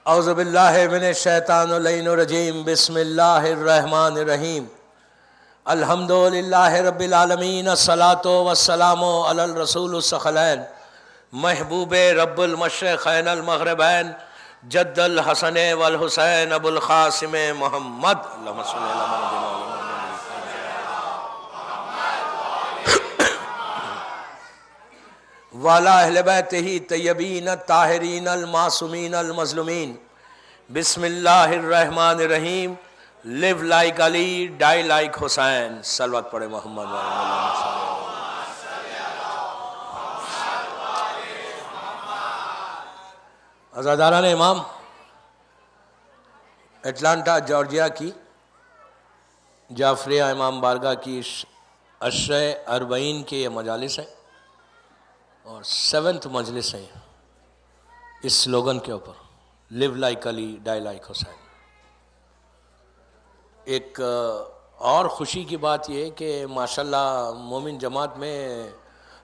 اعوذ باللہ من الشیطان اللعین الرجیم بسم اللہ الرحمن الرحیم الحمد للہ رب العالمین الصلاۃ والسلام علی الرسول الثقلین محبوب رب المشرقین المغربین جد الحسن والحسین ابو القاسم محمد اللہم صلی اللہ علیہ وسلم وعلی اہل بیتہ طیبین الطاہرین المعصومین المظلومین بسم اللہ الرحمن الرحیم live like علی die like حسین صلوات پڑھے محمد عزاداران امام اٹلانٹا جارجیا کی جعفریہ امام بارگاہ کی عشرہ اربعین کے یہ مجالس ہیں اور 7th مجلس ہے اس سلوگن کے اوپر live like علی die like حسین۔ ایک اور خوشی کی بات یہ کہ ماشاءاللہ مومن جماعت میں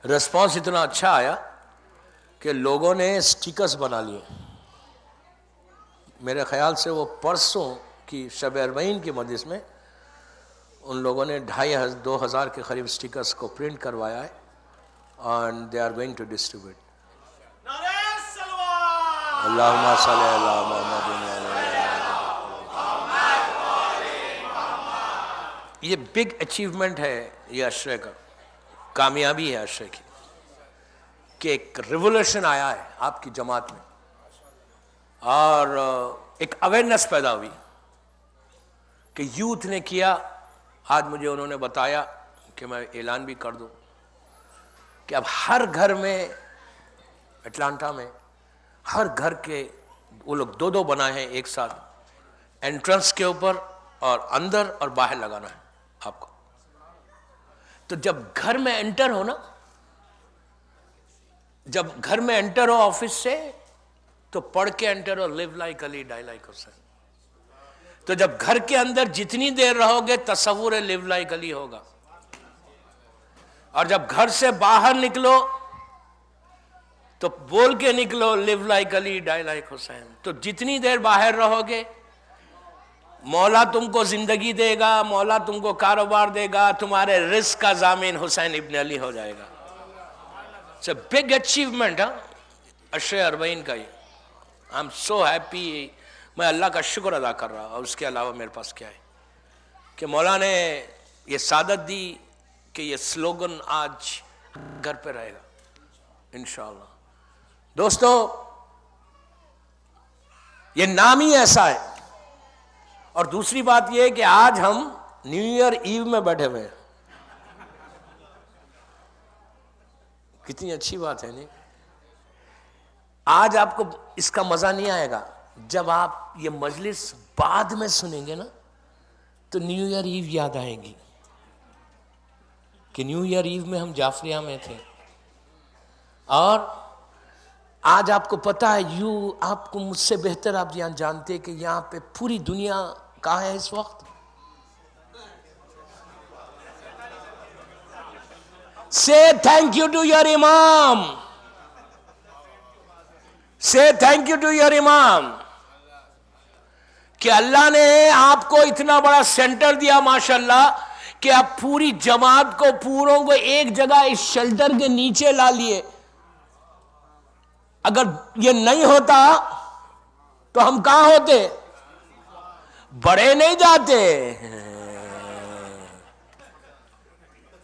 رسپانس اتنا اچھا آیا کہ لوگوں نے سٹیکرز بنا لیے۔ میرے خیال سے وہ پرسوں کی شب اربعین کی مجلس میں ان لوگوں نے 2,500 کے قریب سٹیکرز کو پرنٹ کروایا ہے and they are going to distribute. اللہم صلی اللہ محمد۔ یہ بگ اچیومنٹ ہے یہ عشرے کا، کامیابی ہے عشرے کی کہ ایک ریولوشن آیا ہے آپ کی جماعت میں اور ایک اویئرنیس پیدا ہوئی کہ یوتھ نے کیا۔ آج مجھے انہوں نے بتایا کہ میں اعلان بھی کر دوں کہ اب ہر گھر میں اٹلانٹا میں ہر گھر کے وہ لوگ 2 بنائے ہیں ایک ساتھ، انٹرنس کے اوپر اور اندر اور باہر لگانا ہے آپ کو۔ تو جب گھر میں انٹر ہو نا، جب گھر میں انٹر ہو آفس سے تو پڑھ کے انٹر ہو live like علی die like حسین۔ تو جب گھر کے اندر جتنی دیر رہو گے تصور live like علی ہوگا، اور جب گھر سے باہر نکلو تو بول کے نکلو live like علی die like حسین۔ تو جتنی دیر باہر رہو گے مولا تم کو زندگی دے گا، مولا تم کو کاروبار دے گا، تمہارے رزق کا ضامن حسین ابن علی ہو جائے گا۔ It's a big achievement عشرہ اربعین کا یہ۔ I'm so happy، میں اللہ کا شکر ادا کر رہا اور اس کے علاوہ میرے پاس کیا ہے کہ مولا نے یہ سعادت دی کہ یہ سلوگن آج گھر پہ رہے گا انشاءاللہ۔ دوستو یہ نام ہی ایسا ہے، اور دوسری بات یہ ہے کہ آج ہم نیو ایئر ایو میں بیٹھے ہوئے ہیں۔ کتنی اچھی بات ہے نہیں؟ آج آپ کو اس کا مزہ نہیں آئے گا، جب آپ یہ مجلس بعد میں سنیں گے نا تو نیو ایئر ایو یاد آئے گی کہ نیو ایئر ایو میں ہم جعفریہ میں تھے۔ اور آج آپ کو پتا ہے، آپ کو مجھ سے بہتر آپ یہاں جانتے کہ یہاں پہ پوری دنیا کہاں ہے اس وقت۔ Say thank you to your imam. Say thank you to your imam. کہ اللہ نے آپ کو اتنا بڑا سینٹر دیا ماشاءاللہ کہ آپ پوری جماعت کو پوروں کو ایک جگہ اس شیلٹر کے نیچے لا لیے۔ اگر یہ نہیں ہوتا تو ہم کہاں ہوتے؟ بڑے نہیں جاتے۔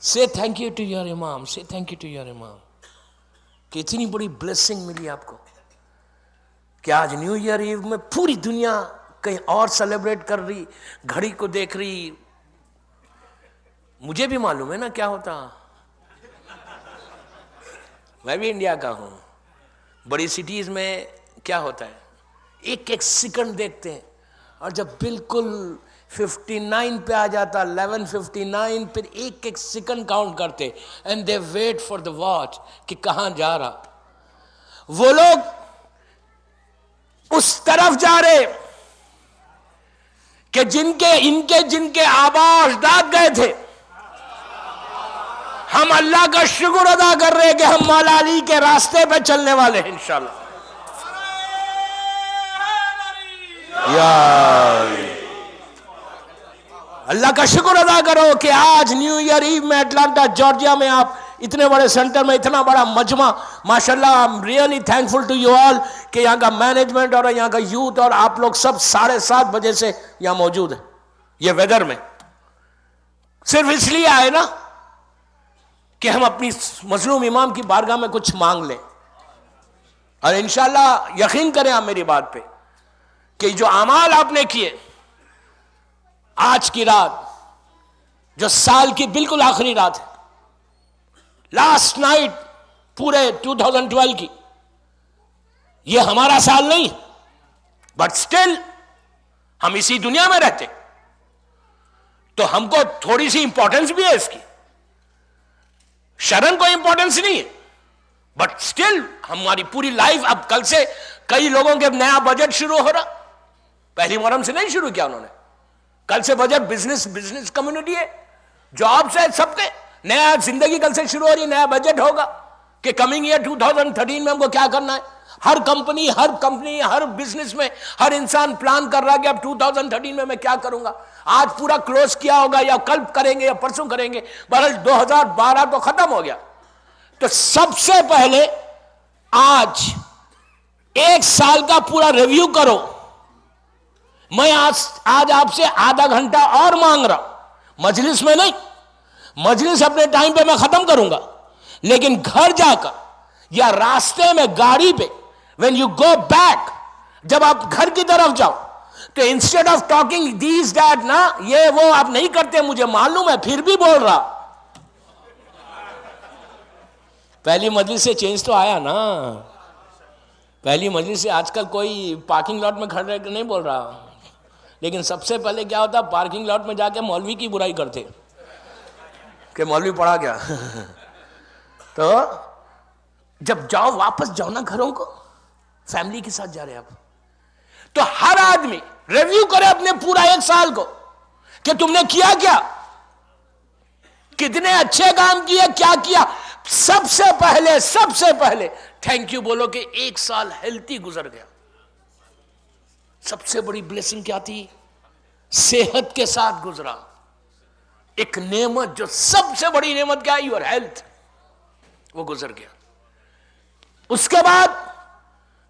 Say thank you to your imam. Say thank you to your imam. کہ اتنی بڑی بلیسنگ ملی آپ کو کہ آج نیو ایئر ایو میں پوری دنیا کہیں اور سیلیبریٹ کر رہی، گھڑی کو دیکھ رہی۔ مجھے بھی معلوم ہے نا کیا ہوتا، میں بھی انڈیا کا ہوں۔ بڑی سٹیز میں کیا ہوتا ہے، ایک ایک سیکنڈ دیکھتے ہیں، اور جب بالکل 59 پہ آ جاتا 11:59 پھر ایک ایک سیکنڈ کاؤنٹ کرتے، and they wait for the watch کہ کہاں جا رہا۔ وہ لوگ اس طرف جا رہے کہ جن کے آبا اجداد گئے تھے۔ ہم اللہ کا شکر ادا کر رہے ہیں کہ ہم مولا علی کے راستے پہ چلنے والے ہیں انشاءاللہ۔ اللہ کا شکر ادا کرو کہ آج نیو ایئر ایو میں اٹلانٹا جارجیا میں آپ اتنے بڑے سینٹر میں اتنا بڑا مجمع، ماشاءاللہ I am really thankful to you all کہ یہاں کا مینجمنٹ اور یہاں کا یوتھ اور آپ لوگ سب 7:30 بجے سے یہاں موجود ہیں یہ ویدر میں، صرف اس لیے آئے نا کہ ہم اپنی مظلوم امام کی بارگاہ میں کچھ مانگ لیں، اور انشاءاللہ یقین کریں آپ میری بات پہ کہ جو اعمال آپ نے کیے آج کی رات جو سال کی بالکل آخری رات ہے، لاسٹ نائٹ پورے 2012 کی، یہ ہمارا سال نہیں بٹ سٹل ہم اسی دنیا میں رہتے تو ہم کو تھوڑی سی امپورٹنس بھی ہے اس کی، شرن کوئی امپورٹنس نہیں ہے بٹ سٹل ہماری پوری لائف، اب کل سے کئی لوگوں کے نیا بجٹ شروع ہو رہا، پہلی محرم سے نہیں شروع کیا انہوں نے، کل سے بجٹ بزنس کمیونٹی ہے، جابس ہے، سب کے نیا زندگی کل سے شروع ہو رہی ہے، نیا بجٹ ہوگا کہ کمنگ ایئر 2013 میں ہم کو کیا کرنا ہے، ہر کمپنی ہر بزنس میں ہر انسان پلان کر رہا ہے کہ اب 2013 میں کیا کروں گا، آج پورا کلوز کیا ہوگا یا کل کریں گے یا پرسوں کریں گے، بہرحال 2012 تو ختم ہو گیا، تو سب سے پہلے آج ایک سال کا پورا ریویو کرو، میں آج آپ سے آدھا گھنٹہ اور مانگ رہا ہوں، مجلس میں نہیں، مجلس اپنے ٹائم پہ میں ختم کروں گا، لیکن گھر جا کر یا راستے میں گاڑی پہ when you go back، جب آپ گھر کی طرف جاؤ تو instead of talking these that نا یہ وہ آپ نہیں کرتے، مجھے معلوم ہے پھر بھی بول رہا، پہلی مجلس سے چینج تو آیا نا، پہلی مجلس سے آج کل کوئی پارکنگ لاٹ میں کھڑے نہیں بول رہا، لیکن سب سے پہلے کیا ہوتا، پارکنگ لاٹ میں جا کے مولوی کی برائی کرتے کہ مولوی پڑھا گیا تو جب جاؤ واپس جاؤ نا گھروں کو، فیملی کے ساتھ جا رہے آپ، تو ہر آدمی ریویو کرے اپنے پورا ایک سال کو کہ تم نے کیا کیا، کتنے اچھے کام کیے، کیا کیا، سب سے پہلے تھینک یو بولو کہ ایک سال ہیلتھی گزر گیا، سب سے بڑی بلیسنگ کیا تھی، صحت کے ساتھ گزرا، ایک نعمت جو سب سے بڑی نعمت کیا ہے، یور ہیلتھ، وہ گزر گیا، اس کے بعد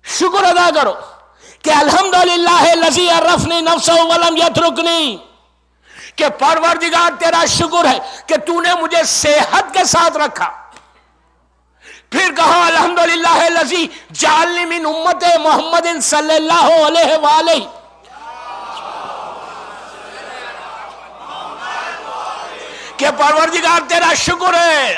شکر ادا کرو کہ الحمدللہ الذی عرفنی نفسہ ولم یترکنی، کہ پروردگار تیرا شکر ہے کہ تو نے مجھے صحت کے ساتھ رکھا، پھر کہا الحمدللہ الذی جعلنی من امت محمد صلی اللہ علیہ وآلہ، کہ پروردگار تیرا شکر ہے،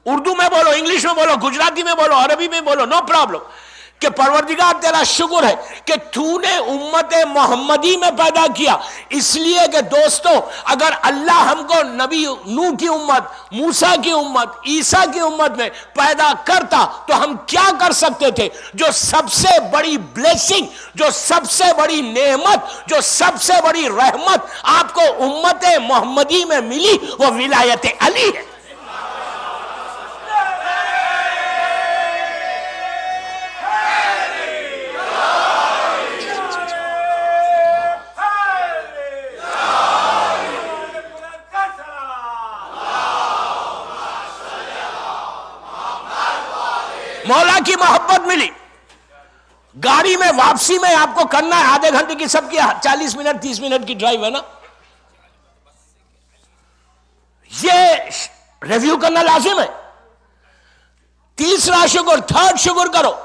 اردو میں بولو، انگلش میں بولو، گجراتی میں بولو، عربی میں بولو، نو پرابلم، کہ پروردگار تیرا شکر ہے کہ تو نے امت محمدی میں پیدا کیا، اس لیے کہ دوستو اگر اللہ ہم کو نبی نوح کی امت، موسیٰ کی امت، عیسیٰ کی امت میں پیدا کرتا تو ہم کیا کر سکتے تھے، جو سب سے بڑی بلیسنگ، جو سب سے بڑی نعمت، جو سب سے بڑی رحمت آپ کو امت محمدی میں ملی وہ ولایت علی ہے، مولا کی محبت ملی، گاڑی میں واپسی میں آپ کو کرنا ہے آدھے گھنٹے کی، سب کی 40 منٹ 30 منٹ کی ڈرائیو ہے نا، یہ ریویو کرنا لازم ہے، تیسرا شکر، تھرڈ شکر کرو،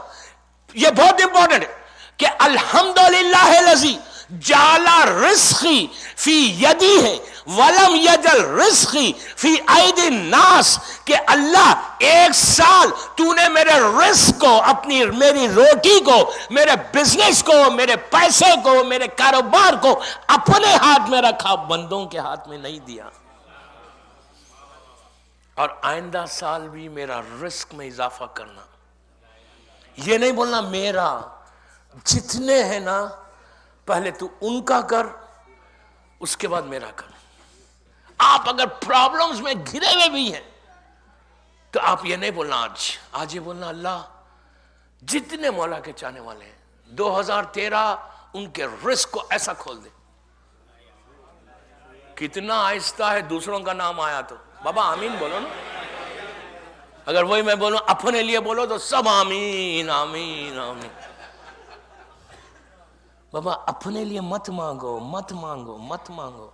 یہ بہت امپورٹنٹ ہے کہ الحمدللہ الذی جعل رزقی فی یدی ہے ولم یجل رزقی فی ایدی الناس، کہ اللہ ایک سال تو نے میرے رزق کو، میری روٹی کو، میرے بزنس کو، میرے پیسے کو، میرے کاروبار کو اپنے ہاتھ میں رکھا، بندوں کے ہاتھ میں نہیں دیا، اور آئندہ سال بھی میرا رزق میں اضافہ کرنا، یہ نہیں بولنا میرا، جتنے ہیں نا پہلے تو ان کا کر، اس کے بعد میرا کر، آپ اگر پرابلمز میں گھرے ہوئے بھی ہیں تو آپ یہ نہیں بولنا آج یہ بولنا اللہ جتنے مولا کے چاہنے والے ہیں 2013 ان کے رزق کو ایسا کھول دے. کتنا آہستہ ہے دوسروں کا نام آیا تو بابا آمین بولو نا. اگر وہی میں بولوں اپنے لیے بولو تو سب آمین آمین آمین. بابا اپنے لیے مت مانگو مت مانگو مت مانگو,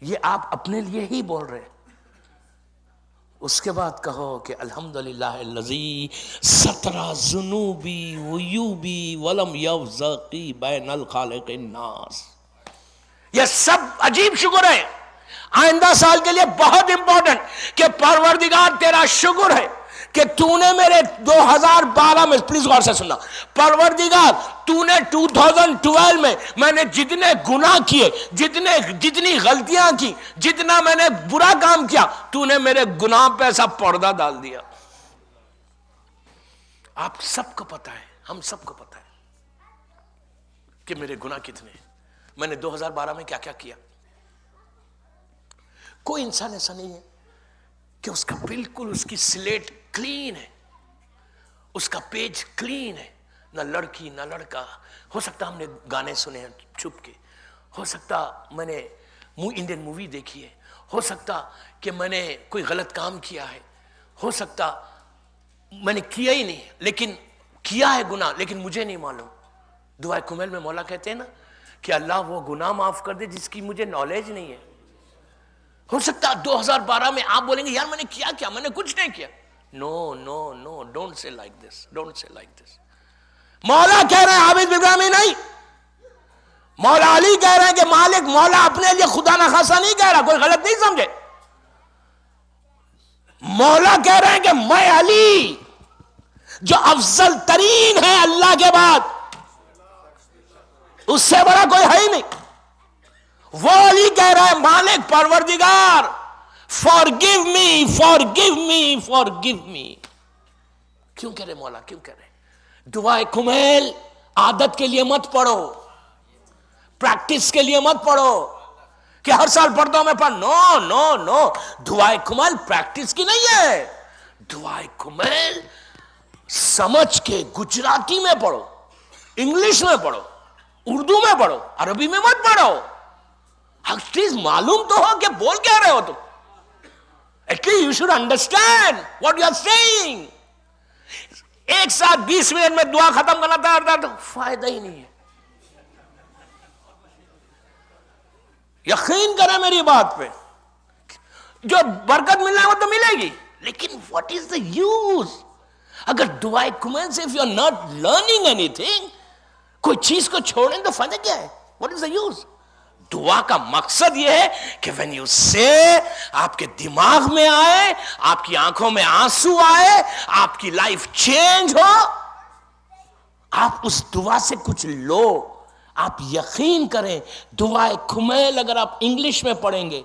یہ آپ اپنے لیے ہی بول رہے. اس کے بعد کہو کہ الحمدللہ الذی ستر ذنوبی وعیوبی ولم یفزقی بین الخالق الناس. یہ سب عجیب شکر ہے. آئندہ سال کے لیے بہت امپورٹنٹ کہ پروردگار تیرا شکر ہے کہ تو نے میرے 2012 میں, پلیز غور سے سننا, پروردگار تو نے 2012 میں نے جتنے گناہ کیے, جتنی غلطیاں کی, جتنا میں نے برا کام کیا, تو نے میرے گناہ پہ ایسا پردہ ڈال دیا. آپ سب کو پتا ہے, ہم سب کو پتا ہے کہ میرے گناہ کتنے ہیں. میں نے 2012 میں کیا کیا کیا. کوئی انسان ایسا نہیں ہے کہ اس کا بالکل اس کی سلیٹ کلین ہے, اس کا پیج کلین ہے, نہ لڑکی نہ لڑکا. ہو سکتا ہم نے گانے سنے ہیں چھپ کے, ہو سکتا میں نے انڈین مووی دیکھی ہے, ہو سکتا کہ میں نے کوئی غلط کام کیا ہے, ہو سکتا میں نے کیا ہی نہیں, لیکن کیا ہے گناہ لیکن مجھے نہیں معلوم. دعائے کمیل میں مولا کہتے ہیں نا کہ اللہ وہ گناہ معاف کر دے جس کی مجھے نالج نہیں ہے. ہو سکتا 2012 میں آپ بولیں گے یار میں نے کیا, میں نے کچھ نہیں کیا. No no no, don't say like this, don't say like this. مولا کہہ رہے ہیں عابد ابراہیمی نہیں, مولا علی کہہ رہے ہیں کہ مالک مولا اپنے لیے خدا نخواستہ نہیں کہہ رہا, کوئی غلط نہیں سمجھے. مولا کہہ رہے ہیں کہ میں علی جو افضل ترین ہے اللہ کے بعد, اس سے بڑا کوئی ہے ہی نہیں. وہ علی کہہ رہا ہے مالک پروردگار forgive me, forgive me, forgive me. کیوں کہہ رہے مولا, کیوں کہہ رہے. دعائے کمیل عادت کے لیے مت پڑھو, پریکٹس کے لیے مت پڑھو کہ ہر سال پڑھتا ہوں میں پڑھ. نو نو نو, دعائے کمیل پریکٹس کی نہیں ہے. دعائے کمیل سمجھ کے گجراتی میں پڑھو, انگلش میں پڑھو, اردو میں پڑھو, عربی میں مت پڑھو. ایٹ لیسٹ معلوم تو ہو کہ بول کیا رہے ہو تم. At least you should understand what you are saying. ایک ساتھ 20 منٹ میں دعا ختم کرنا تھا تو فائدہ ہی نہیں ہے. یقین کریں میری بات پہ, جو برکت ملنا ہے وہ تو ملے گی, لیکن واٹ از دا یوز. اگر دعائے کمیل سے if you are not learning anything, کوئی چیز کو چھوڑیں تو فائدہ کیا ہے. What is the use. دعا کا مقصد یہ ہے کہ when you say, آپ کے دماغ میں آئے, آپ کی آنکھوں میں آنسو آئے, آپ کی لائف چینج ہو, آپ اس دعا سے کچھ لو. آپ یقین کریں دعائے کمیل اگر آپ انگلش میں پڑھیں گے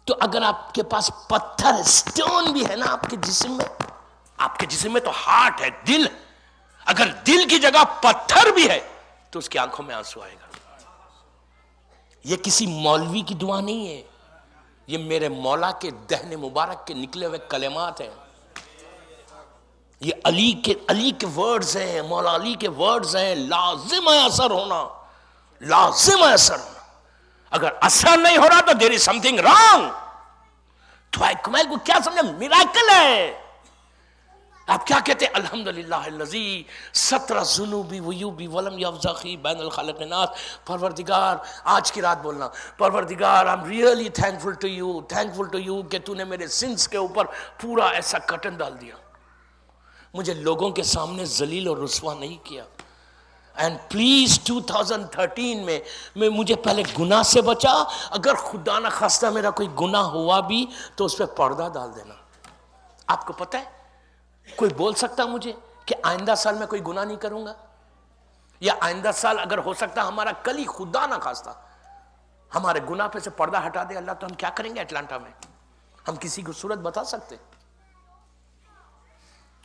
تو اگر آپ کے پاس پتھر اسٹون بھی ہے نا آپ کے جسم میں, آپ کے جسم میں تو ہارٹ ہے, دل, اگر دل کی جگہ پتھر بھی ہے تو اس کی آنکھوں میں آنسو آئے گا. یہ کسی مولوی کی دعا نہیں ہے, یہ میرے مولا کے دہن مبارک کے نکلے ہوئے کلمات ہیں. یہ علی کے ورڈز ہیں, مولا علی کے ورڈز ہیں. لازم ہے اثر ہونا, لازم ہے اثر ہونا. اگر اثر نہیں ہو رہا تو there is something wrong. دعائے کمیل کو کیا سمجھے, میراکل ہے. آپ کیا کہتے ہیں الحمدللہ الذی ستر ذنوبی وعیوبی ولم یفزقی بین الخالق الناس. پروردگار آج کی رات بولنا, پروردگار I'm really thankful to you کہ تو نے میرے سنس کے اوپر پورا ایسا کٹن ڈال دیا, مجھے لوگوں کے سامنے ذلیل اور رسوا نہیں کیا. اینڈ پلیز 2013 میں مجھے پہلے گناہ سے بچا. اگر خدا نہ خواستہ میرا کوئی گناہ ہوا بھی تو اس پہ پردہ ڈال دینا. آپ کو پتہ ہے کوئی بول سکتا مجھے کہ آئندہ سال میں کوئی گناہ نہیں کروں گا, یا آئندہ سال اگر ہو سکتا ہمارا کل ہی خدا نہ خواستہ ہمارے گناہ پہ سے پردہ ہٹا دے اللہ, تو ہم کیا کریں گے اٹلانٹا میں؟ ہم کسی کو صورت بتا سکتے,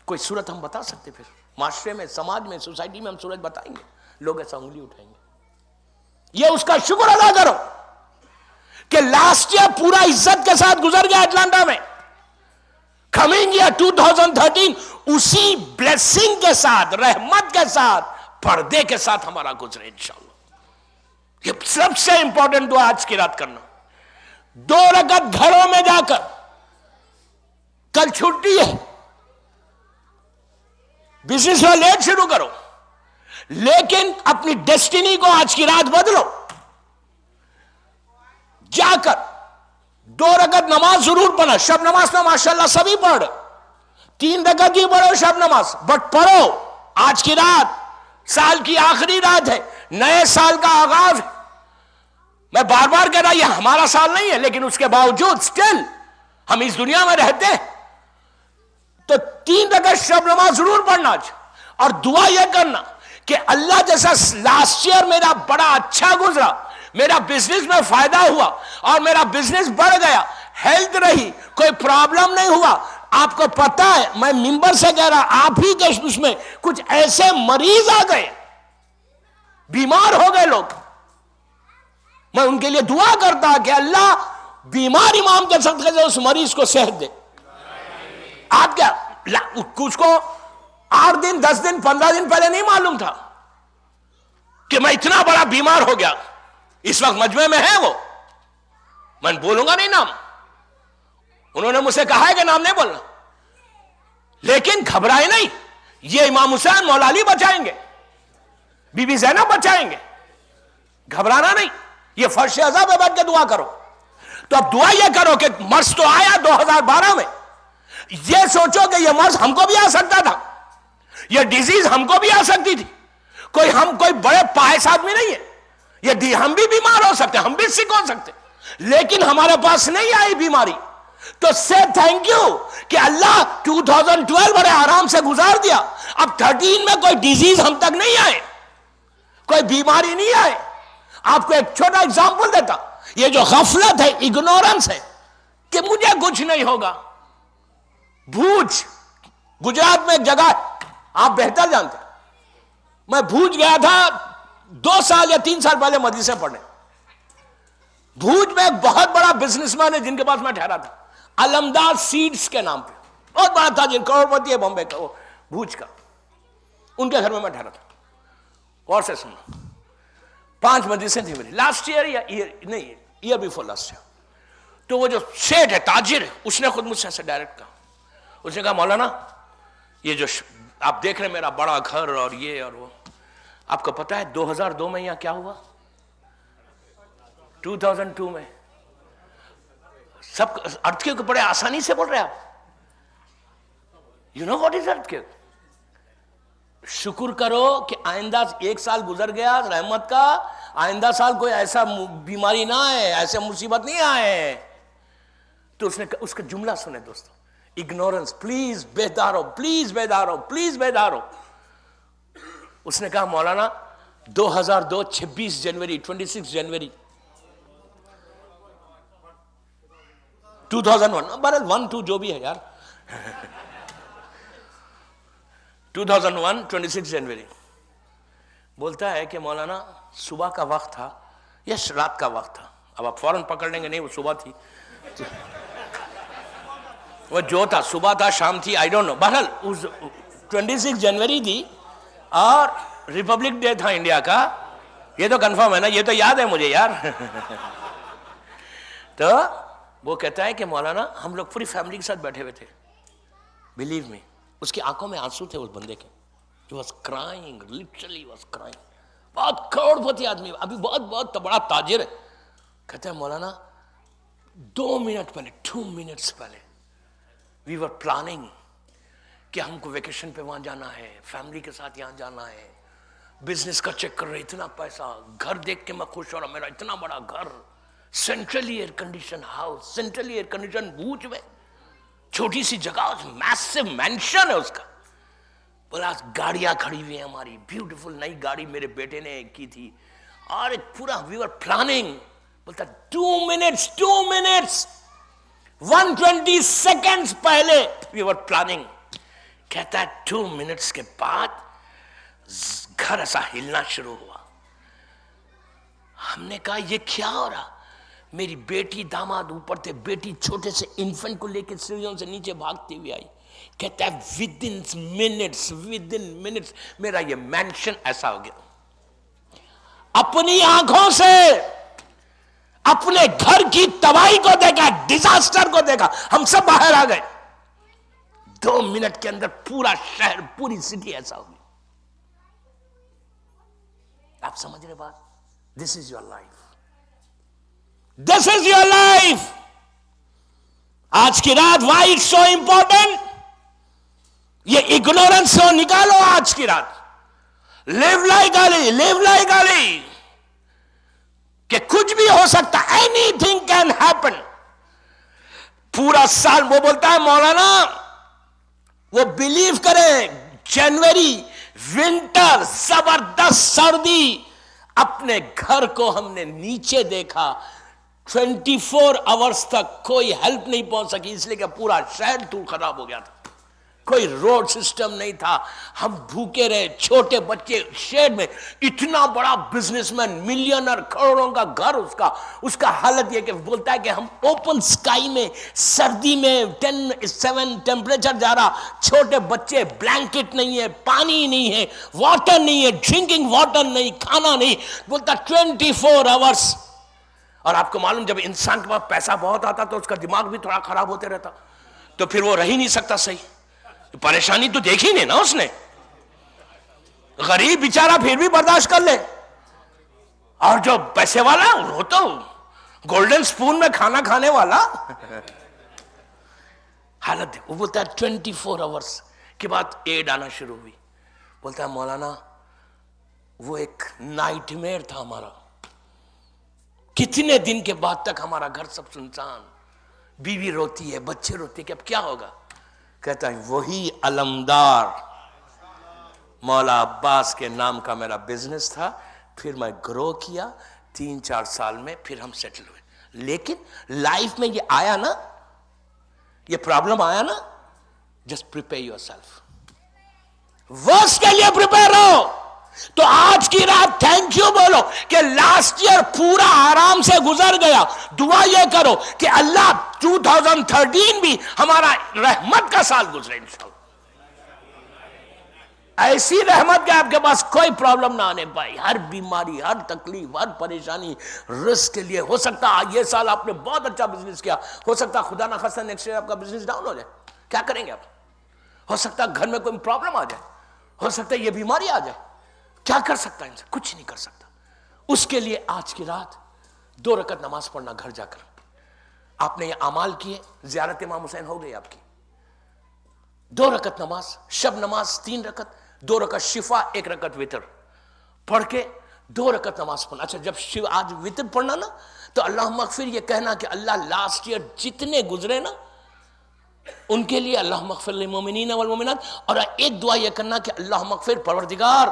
کوئی صورت ہم بتا سکتے, پھر معاشرے میں, سماج میں, سوسائٹی میں ہم صورت بتائیں گے, لوگ ایسا انگلی اٹھائیں گے. یہ اس کا شکر ادا کرو کہ لاسٹ ایئر پورا عزت کے ساتھ گزر گیا اٹلانٹا میں. کمنگ ایئر 2013 اسی بلیسنگ کے ساتھ, رحمت کے ساتھ, پردے کے ساتھ ہمارا گزرے انشاءاللہ. یہ سب سے امپورٹنٹ دعا آج کی رات کرنا. 2 رکعت گھروں میں جا کر, کل چھٹی ہے, بزنس میں لیٹ شروع کرو, لیکن اپنی ڈیسٹینی کو آج کی رات بدلو. جا کر 2 رکعت نماز ضرور پڑھنا. شب نماز میں ماشاءاللہ سبھی پڑھ رہے, 3 رکعت ہی پڑھو شب نماز, بٹ پڑھو. آج کی رات سال کی آخری رات ہے, نئے سال کا آغاز ہے. میں بار بار کہہ رہا یہ ہمارا سال نہیں ہے, لیکن اس کے باوجود سٹل ہم اس دنیا میں رہتے ہیں, تو 3 رکعت شب نماز ضرور پڑھنا. اور دعا یہ کرنا کہ اللہ جیسا لاسٹ ایئر میرا بڑا اچھا گزرا, میرا بزنس میں فائدہ ہوا اور میرا بزنس بڑھ گیا, ہیلتھ رہی, کوئی پرابلم نہیں ہوا. آپ کو پتا ہے, میں ممبر سے کہہ رہا, آپ ہی کے اس میں کچھ ایسے مریض آ گئے, بیمار ہو گئے لوگ. میں ان کے لیے دعا کرتا کہ اللہ بیمار امام کے صدقے سے اس مریض کو صحت دے. آپ کیا کچھ کو 8 دن 10 دن 15 دن پہلے نہیں معلوم تھا کہ میں اتنا بڑا بیمار ہو گیا. اس وقت مجمع میں ہے وہ, میں بولوں گا نہیں نام, انہوں نے مجھ سے کہا ہے کہ نام نہیں بولنا, لیکن گھبرائے نہیں. یہ امام حسین مولا علی بچائیں گے, بی بی زینب بچائیں گے, گھبرانا نہیں. یہ فرش ازا پہ بیٹھ کے دعا کرو. تو اب دعا یہ کرو کہ مرض تو آیا 2012 میں, یہ سوچو کہ یہ مرض ہم کو بھی آ سکتا تھا, یہ ڈیزیز ہم کو بھی آ سکتی تھی. ہم کوئی بڑے پائس آدمی نہیں ہے, یہ ہم بھی بیمار ہو سکتے, ہم بھی سک ہو سکتے, لیکن ہمارے پاس نہیں آئی بیماری. تو سے تھینک یو کہ اللہ 2012 بڑے آرام سے گزار دیا. اب 13 میں کوئی ڈیزیز ہم تک نہیں آئے, کوئی بیماری نہیں آئے. آپ کو ایک چھوٹا ایگزامپل دیتا, یہ جو غفلت ہے, اگنورنس ہے کہ مجھے کچھ نہیں ہوگا. بھوج گجرات میں ایک جگہ آپ بہتر جانتے ہیں, میں بھوج گیا تھا 2 سال یا 3 سال پہلے مدرسے پڑھنے. بھوج میں ایک بہت بڑا بزنس مین ہے جن کے پاس میں ٹھہرا تھا, علمدار سیڈز کے نام پہ, بہت بڑا تھا, جن کروڑپتی ہے بمبے کا, وہ بھوج کا. ان کے گھر میں ٹھہرا تھا. اور سے سننا, 5 مدرسیں تھیں میری لاسٹ ایئر یا نہیں ایئر بیفور لاسٹ ایئر. تو وہ جو سیٹ ہے, تاجر ہے, اس نے خود مجھ سے ڈائریکٹ کہا, اس نے کہا مولانا یہ جو آپ دیکھ رہے ہیں میرا بڑا گھر اور یہ اور وہ, آپ کو پتا ہے 2002 میں یہاں کیا ہوا؟ 2002 میں سب ارتھکویک بڑے آسانی سے بول رہے آپ. You know what is earthquake? شکر کرو کہ آئندہ 1 سال گزر گیا رحمت کا, آئندہ سال کوئی ایسا بیماری نہ آئے, ایسے مصیبت نہیں آئے. تو اس نے اس کا جملہ سنے دوستو, اگنورنس, پلیز بیدار ہو, پلیز بیدار ہو, پلیز بیدار ہو. اس نے کہا مولانا 2002 26 جنوری 26 جنوری 2001 بہرحال 1 2 جو بھی ہے یار 2001 26 جنوری بولتا ہے کہ مولانا صبح کا وقت تھا یا رات کا وقت تھا, اب آپ فوراً پکڑ لیں گے نہیں وہ صبح تھی, وہ جو تھا صبح تھا شام تھی, آئی ڈونٹ نو. بہرحال 26 جنوری تھی اور ریپبلک ڈے تھا انڈیا کا, یہ تو کنفرم ہے نا, یہ تو یاد ہے مجھے یار. تو وہ کہتا ہے کہ مولانا ہم لوگ پوری فیملی کے ساتھ بیٹھے ہوئے تھے, بلیو می, اس کی آنکھوں میں آنسو تھے اس بندے کے, جو was crying, literally was crying. بہت کروڑپتی آدمی, ابھی بہت بڑا تاجر ہے. کہتا ہے مولانا 2 منٹ پہلے 2 منٹس پہلے وی ور پلاننگ کہ ہم کو ویکیشن پہ وہاں جانا ہے, فیملی کے ساتھ یہاں جانا ہے, بزنس کا چیک کر رہے, اتنا پیسہ, گھر دیکھ کے میں خوش ہو رہا, میرا اتنا بڑا گھر, centrally air condition house, centrally air condition Bhuj میں, چھوٹی سی جگہ, میسو مینشن ہے اس کا. بولا گاڑیاں کھڑی ہوئی ہیں ہماری, بیوٹیفل نئی گاڑی میرے بیٹے نے کی تھی, اور ایک پورا وی ور پلاننگ. بولتا 2 منٹس 120 سیکنڈز پہلے وی ور پلاننگ. کہتا ہے 2 منٹس کے بعد گھر ایسا ہلنا شروع ہوا. ہم نے کہا یہ کیا ہو رہا؟ میری بیٹی داماد اوپر تھے, بیٹی چھوٹے سے انفنٹ کو لے کے سیڑھیوں سے نیچے بھاگتی ہوئی آئی, کہتا ہے ود ان منٹس میرا یہ مینشن ایسا ہو گیا. اپنی آنکھوں سے اپنے گھر کی تباہی کو دیکھا, ڈیزاسٹر کو دیکھا, ہم سب باہر آ گئے. 2 منٹ کے اندر پورا شہر, پوری سٹی ایسا ہوگی. آپ سمجھ رہے بات؟ This is your life, this is your life. آج کی رات وائی اٹس سو امپورٹنٹ. یہ اگنورنس سے نکالو آج کی رات. لیو لائک علی, لیو لائک علی, کہ کچھ بھی ہو سکتا, اینی تھنگ کین ہیپن. پورا سال وہ بولتا ہے مولانا, وہ بلیو کریں, جنوری ونٹر زبردست سردی, اپنے گھر کو ہم نے نیچے دیکھا, 24 آورس تک کوئی ہیلپ نہیں پہنچ سکی, اس لیے کہ پورا شہر تو خراب ہو گیا تھا, کوئی روڈ سسٹم نہیں تھا, ہم بھوکے رہے. چھوٹے بچے شہر میں, اتنا بڑا بزنس مین, ملینر, کروڑوں کا گھر, اس کا حالت یہ کہ بولتا ہے کہ ہم اوپن سکائی میں سردی میں 7 ٹیمپریچر جا رہا, چھوٹے بچے, بلینکٹ نہیں ہے, پانی نہیں ہے, واٹر نہیں ہے, ڈرنکنگ واٹر نہیں, کھانا نہیں. بولتا 24 آورس. اور آپ کو معلوم, جب انسان کے پاس پیسہ بہت آتا تو اس کا دماغ بھی تھوڑا خراب ہوتے رہتا, تو پھر وہ رہ ہی نہیں سکتا صحیح. تو پریشانی تو دیکھی نہیں نا اس نے. غریب بیچارہ پھر بھی برداشت کر لے, اور جو پیسے والا وہ تو گولڈن سپون میں کھانا کھانے والا. حالت وہ بولتا ہے 24 آورس کے بعد ایڈ آنا شروع ہوئی. بولتا ہے مولانا وہ ایک نائٹ میئر تھا ہمارا, کتنے دن کے بعد تک ہمارا گھر سب سنسان, بیوی روتی ہے, بچے روتے ہیں, کہ اب کیا ہوگا. کہتا ہے وہی علمدار مولا عباس کے نام کا میرا بزنس تھا, پھر میں گرو کیا 3-4 سال میں, پھر ہم سیٹل ہوئے. لیکن لائف میں یہ آیا نا, یہ پرابلم آیا نا, جسٹ پریپیئر یور سیلف, ورس کے لیے پریپیئر رہو. تو آج کی رات تھینک یو بولو کہ لاسٹ ایئر پورا آرام سے گزر گیا. دعا یہ کرو کہ اللہ 2013 بھی ہمارا رحمت کا سال گزرے انشاءاللہ. ایسی رحمت کہ آپ کے پاس کوئی پرابلم نہ آنے پائے, ہر بیماری, ہر تکلیف, ہر پریشانی رزق کے لیے. ہو سکتا یہ سال آپ نے بہت اچھا بزنس کیا, ہو سکتا خدا نہ خواستہ نیکسٹ ایئر آپ کا بزنس ڈاؤن ہو جائے, کیا کریں گے آپ؟ ہو سکتا گھر میں کوئی پرابلم آ جائے, ہو سکتا یہ بیماری آ جائے, کیا کر سکتا ہے انسان؟ کچھ نہیں کر سکتا. اس کے لیے آج کی رات 2 رکعت نماز پڑھنا گھر جا کر. آپ نے یہ اعمال کیے, زیارت امام حسین ہو گئی آپ کی, 2 رکعت نماز, شب نماز 3 رکعت, 2 رکعت شفا, 1 رکعت وتر پڑھ کے 2 رکعت نماز پڑھنا. اچھا جب آج وتر پڑھنا نا تو اللہم اغفر یہ کہنا کہ اللہ لاسٹ ایئر جتنے گزرے نا ان کے لیے اللہم اغفر للمؤمنین والمؤمنات, اور ایک دعا یہ کرنا کہ اللہم اغفر پروردگار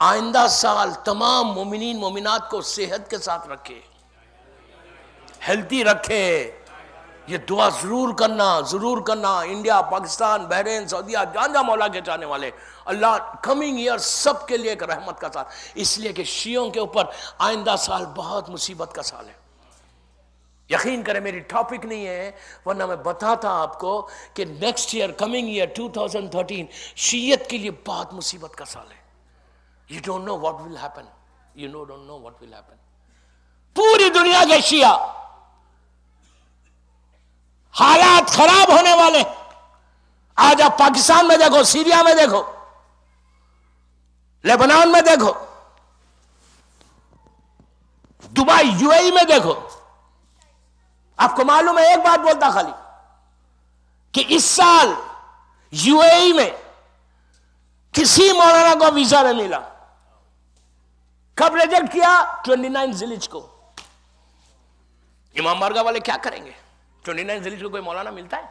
آئندہ سال تمام مومنین مومنات کو صحت کے ساتھ رکھے, ہیلتھی رکھے. یہ دعا ضرور کرنا. انڈیا, پاکستان, بحرین, سعودیہ, جہاں مولا کے چاہنے والے, اللہ کمنگ ایئر سب کے لیے ایک رحمت کا سال, اس لیے کہ شیعوں کے اوپر آئندہ سال بہت مصیبت کا سال ہے. یقین کریں میری ٹاپک نہیں ہے, ورنہ میں بتاتا آپ کو کہ نیکسٹ ایئر, کمنگ ایئر 2013 شیعت کے لیے بہت مصیبت کا سال ہے. You don't know what will happen. You don't know what will happen. پوری دنیا کے شیعہ حالات خراب ہونے والے. آج آپ پاکستان میں دیکھو, سیریا میں دیکھو, لیبنان میں دیکھو, دبئی یو اے ای میں دیکھو. آپ کو معلوم ہے, ایک بات بولتا خالی, کہ اس سال یو اے ای میں کسی مولانا کو ویزا نہیں ملا. کب ریجیکٹ کیا؟ 29 ذیلحجہ کو. امام بارگاہ والے کیا کریں گے؟ 29 ذیلحجہ کو کوئی مولانا ملتا ہے؟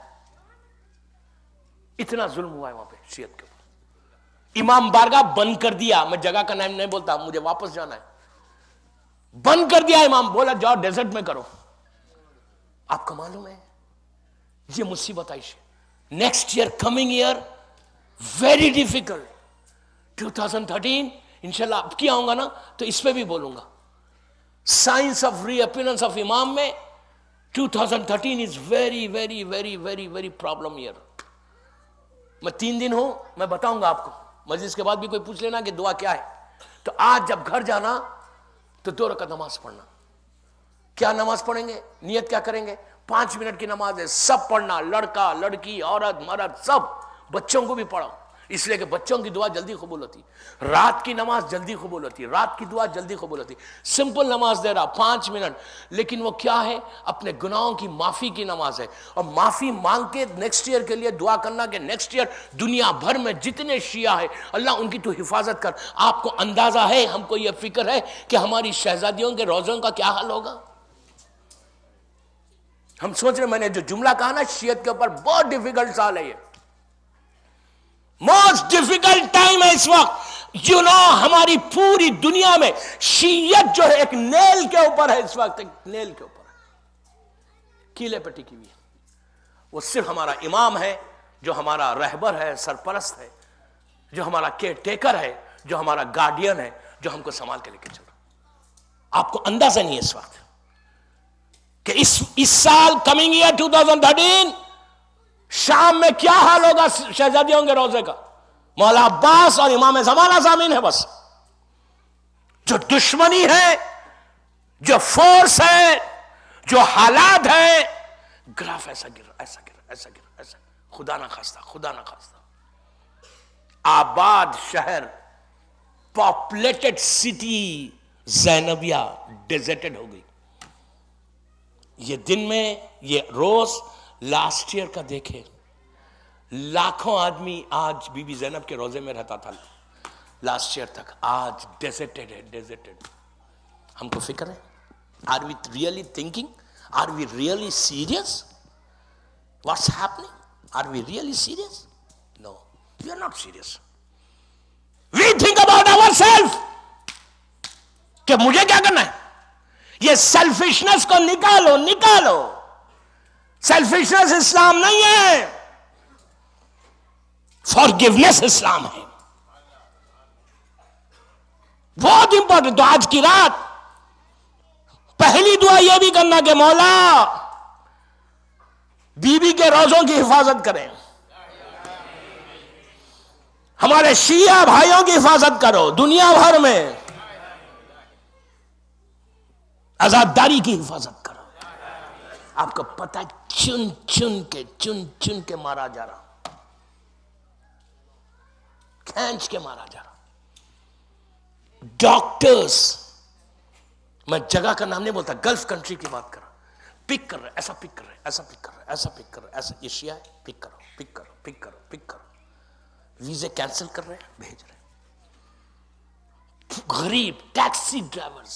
اتنا ظلم ہوا ہے وہاں پہ شیعت کے اوپر. امام بارگاہ بند کر دیا, میں جگہ کا نام نہیں بولتا, مجھے واپس جانا ہے, بند کر دیا امام, بولا جاؤ ڈیزرٹ میں کرو. آپ کو معلوم ہے یہ مصیبت آئی ہے. Next year, coming year very difficult. 2013 انشاءاللہ اب کیا ہوں گا نا تو اس پہ بھی بولوں گا. Science of reappearance of امام میں 2013 is very very very very very problem year. میں 3 دن ہوں، میں بتاؤں گا آپ کو، مجلس کے بعد بھی کوئی پوچھ لینا کہ دعا کیا ہے. تو آج جب گھر جانا تو 2 رکعت نماز پڑھنا. کیا نماز پڑھیں گے؟ نیت کیا کریں گے؟ 5 منٹ کی نماز ہے، سب پڑھنا، لڑکا لڑکی عورت مرد سب، بچوں کو بھی پڑھو، اس لیے کہ بچوں کی دعا جلدی قبول ہوتی. رات کی نماز جلدی قبول ہوتی، رات کی دعا جلدی قبول ہوتی. سمپل نماز دے رہا 5 منٹ، لیکن وہ کیا ہے؟ اپنے گناہوں کی معافی کی نماز ہے. اور معافی مانگ کے نیکسٹ ایئر کے لیے دعا کرنا کہ نیکسٹ ایئر دنیا بھر میں جتنے شیعہ ہے اللہ ان کی تو حفاظت کر. آپ کو اندازہ ہے، ہم کو یہ فکر ہے کہ ہماری شہزادیوں کے روزوں کا کیا حال ہوگا؟ ہم سوچ رہے، میں نے جو جملہ کہا نا شیعت کے اوپر، بہت ڈیفیکلٹ سال ہے یہ، موسٹ ڈیفیکلٹ ٹائم ہے اس وقت. ہماری پوری دنیا میں شیعت جو ہے ایک نیل کے اوپر ہے اس وقت، ایک نیل کے اوپر ہے، کیلے پہ ٹکی ہوئی ہے. وہ صرف ہمارا امام ہے جو ہمارا رہبر ہے، سرپرست ہے، جو ہمارا کیئر ٹیکر ہے، جو ہمارا گارڈین ہے، جو ہم کو سنبھال کے لے کے چل رہا. آپ کو اندازہ نہیں ہے اس وقت کہ اس سال کمنگ ایئر 2013 شام میں کیا حال ہوگا شہزادیوں کے روزے کا. مولا عباس اور امام زمانہ ضامین ہے بس. جو دشمنی ہے، جو فورس ہے، جو حالات ہے، گراف ایسا گر رہا، ایسا گر رہا، ایسا گر رہا، ایسا، خدا نہ خواستہ، خدا نہ خواستہ. آباد شہر، پاپولیٹڈ سٹی زینبیہ ڈیزرٹڈ ہو گئی. یہ دن میں، یہ روز لاسٹ ایئر کا دیکھے، لاکھوں آدمی آج بی بی زینب کے روزے میں رہتا تھا لاسٹ ایئر تک، آج ڈیزرٹڈ ہے، ڈیزرٹڈ. ہم کو فکر ہے؟ Are we really thinking? Are we really serious? What's happening? Are we really serious? No, we are not serious. We think about our self کہ مجھے کیا کرنا ہے. یہ سیلفشنس کو نکالو، نکالو. سیلفشنس اسلام نہیں ہے، فارگیونیس اسلام ہے. بہت امپورٹنٹ. تو آج کی رات پہلی دعا یہ بھی کرنا کہ مولا بی بی کے روزوں کی حفاظت کریں، ہمارے شیعہ بھائیوں کی حفاظت کرو، دنیا بھر میں آزاداری کی حفاظت کرو. آپ کو پتہ ہے چن چن کے مارا جا رہا، کھینچ کے مارا جا رہا. ڈاکٹرز، میں جگہ کا نام نہیں بولتا، گلف کنٹری کی بات کر رہا، پک کر رہے، ایسا پک کر رہے، ایسا پک کر رہے، ایسا پک کر رہے، ایسا. یہ شیعہ ہے، پک کرو، پک کرو، پک کرو، پک کرو. ویزے کینسل کر رہے ہیں، بھیج رہے. غریب ٹیکسی ڈرائیورز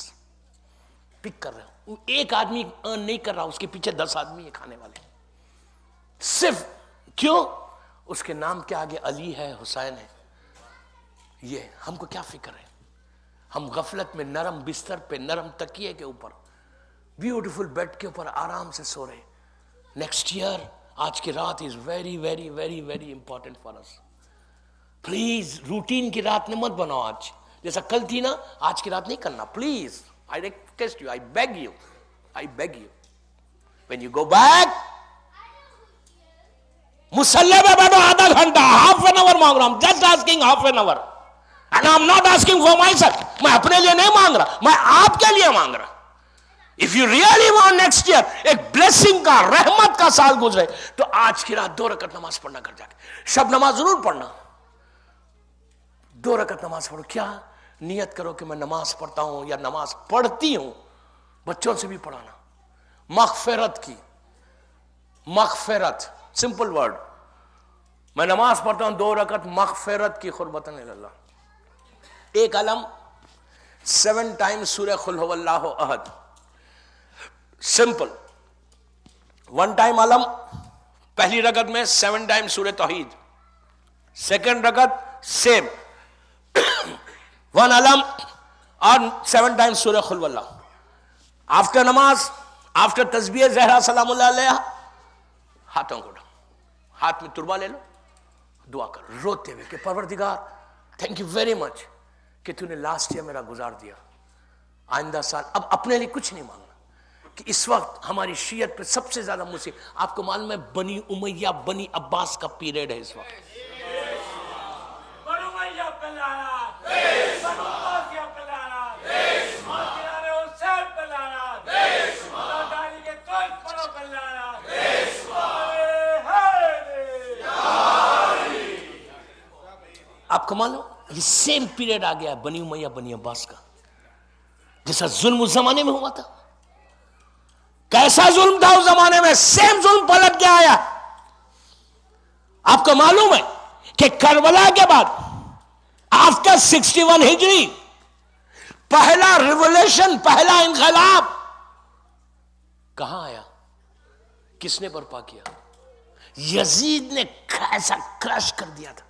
پک کر رہے ہیں. ایک آدمی ارن نہیں کر رہا، اس کے پیچھے 10 آدمی ہیں کھانے والے. صرف کیوں؟ اس کے نام کے آگے علی ہے، حسین ہے. یہ ہم کو کیا فکر ہے؟ ہم غفلت میں نرم بستر پہ، نرم تکیے کے اوپر، بیوٹیفل بیڈ کے اوپر آرام سے سو رہے. نیکسٹ ایئر آج کی رات is very very very very important for us. Please routine کی رات نے مت بناؤ. آج جیسا کل تھی نا، آج کی رات نہیں کرنا please. I request you, I beg you, when you go back, مسلح پہ بیٹھو آدھا گھنٹہ، half an hour مانگ رہا ہوں. just asking half an hour, and I'm not asking for myself. میں اپنے لیے نہیں مانگ رہا، میں آپ کے لیے مانگ رہا. if you really want next year ایک blessing کا، رحمت کا سال گزرے، تو آج کی رات 2 رکعت نماز پڑھنا گھر جا کے. شب نماز ضرور پڑھنا، 2 رکعت نماز پڑھو. کیا نیت کرو کہ میں نماز پڑھتا ہوں یا نماز پڑھتی ہوں. بچوں سے بھی پڑھانا. مغفرت کی، مغفرت سمپل ورڈ. میں نماز پڑھتا ہوں 2 رکعت مغفرت کی، قربتاً اللہ. ایک علم 7 ٹائمز سورہ قل هو اللہ احد، سمپل. 1 ٹائم علم پہلی رکعت میں 7 ٹائم سورہ توحید، سیکنڈ رکعت سیم 1 علم اور 7 ٹائم سورہ قل هو اللہ. آفٹر نماز، آفٹر تسبیح زہرا سلام اللہ علیہ، ہاتھوں کو اٹھاؤ، ہاتھ میں تربا لے لو، دعا کرو روتے ہوئے کہ پروردگار تھینک یو ویری مچ کہ تو نے لاسٹ ایئر میرا گزار دیا. آئندہ سال اب اپنے لیے کچھ نہیں مانگنا. کہ اس وقت ہماری شیعت پہ سب سے زیادہ مصیبت، آپ کو معلوم ہے بنی امیہ بنی عباس کا پیریڈ ہے اس وقت. آپ کو معلوم یہ سیم پیریڈ آ گیا بنی امیہ بنی عباس کا، جیسا ظلم اس زمانے میں ہوا تھا. کیسا ظلم تھا اس زمانے میں، سیم ظلم پلٹ کے آیا. آپ کو معلوم ہے کہ کربلا کے بعد آفٹر 61 ہجری پہلا ریولیوشن، پہلا انقلاب کہاں آیا؟ کس نے برپا کیا؟ یزید نے ایسا کرش کر دیا تھا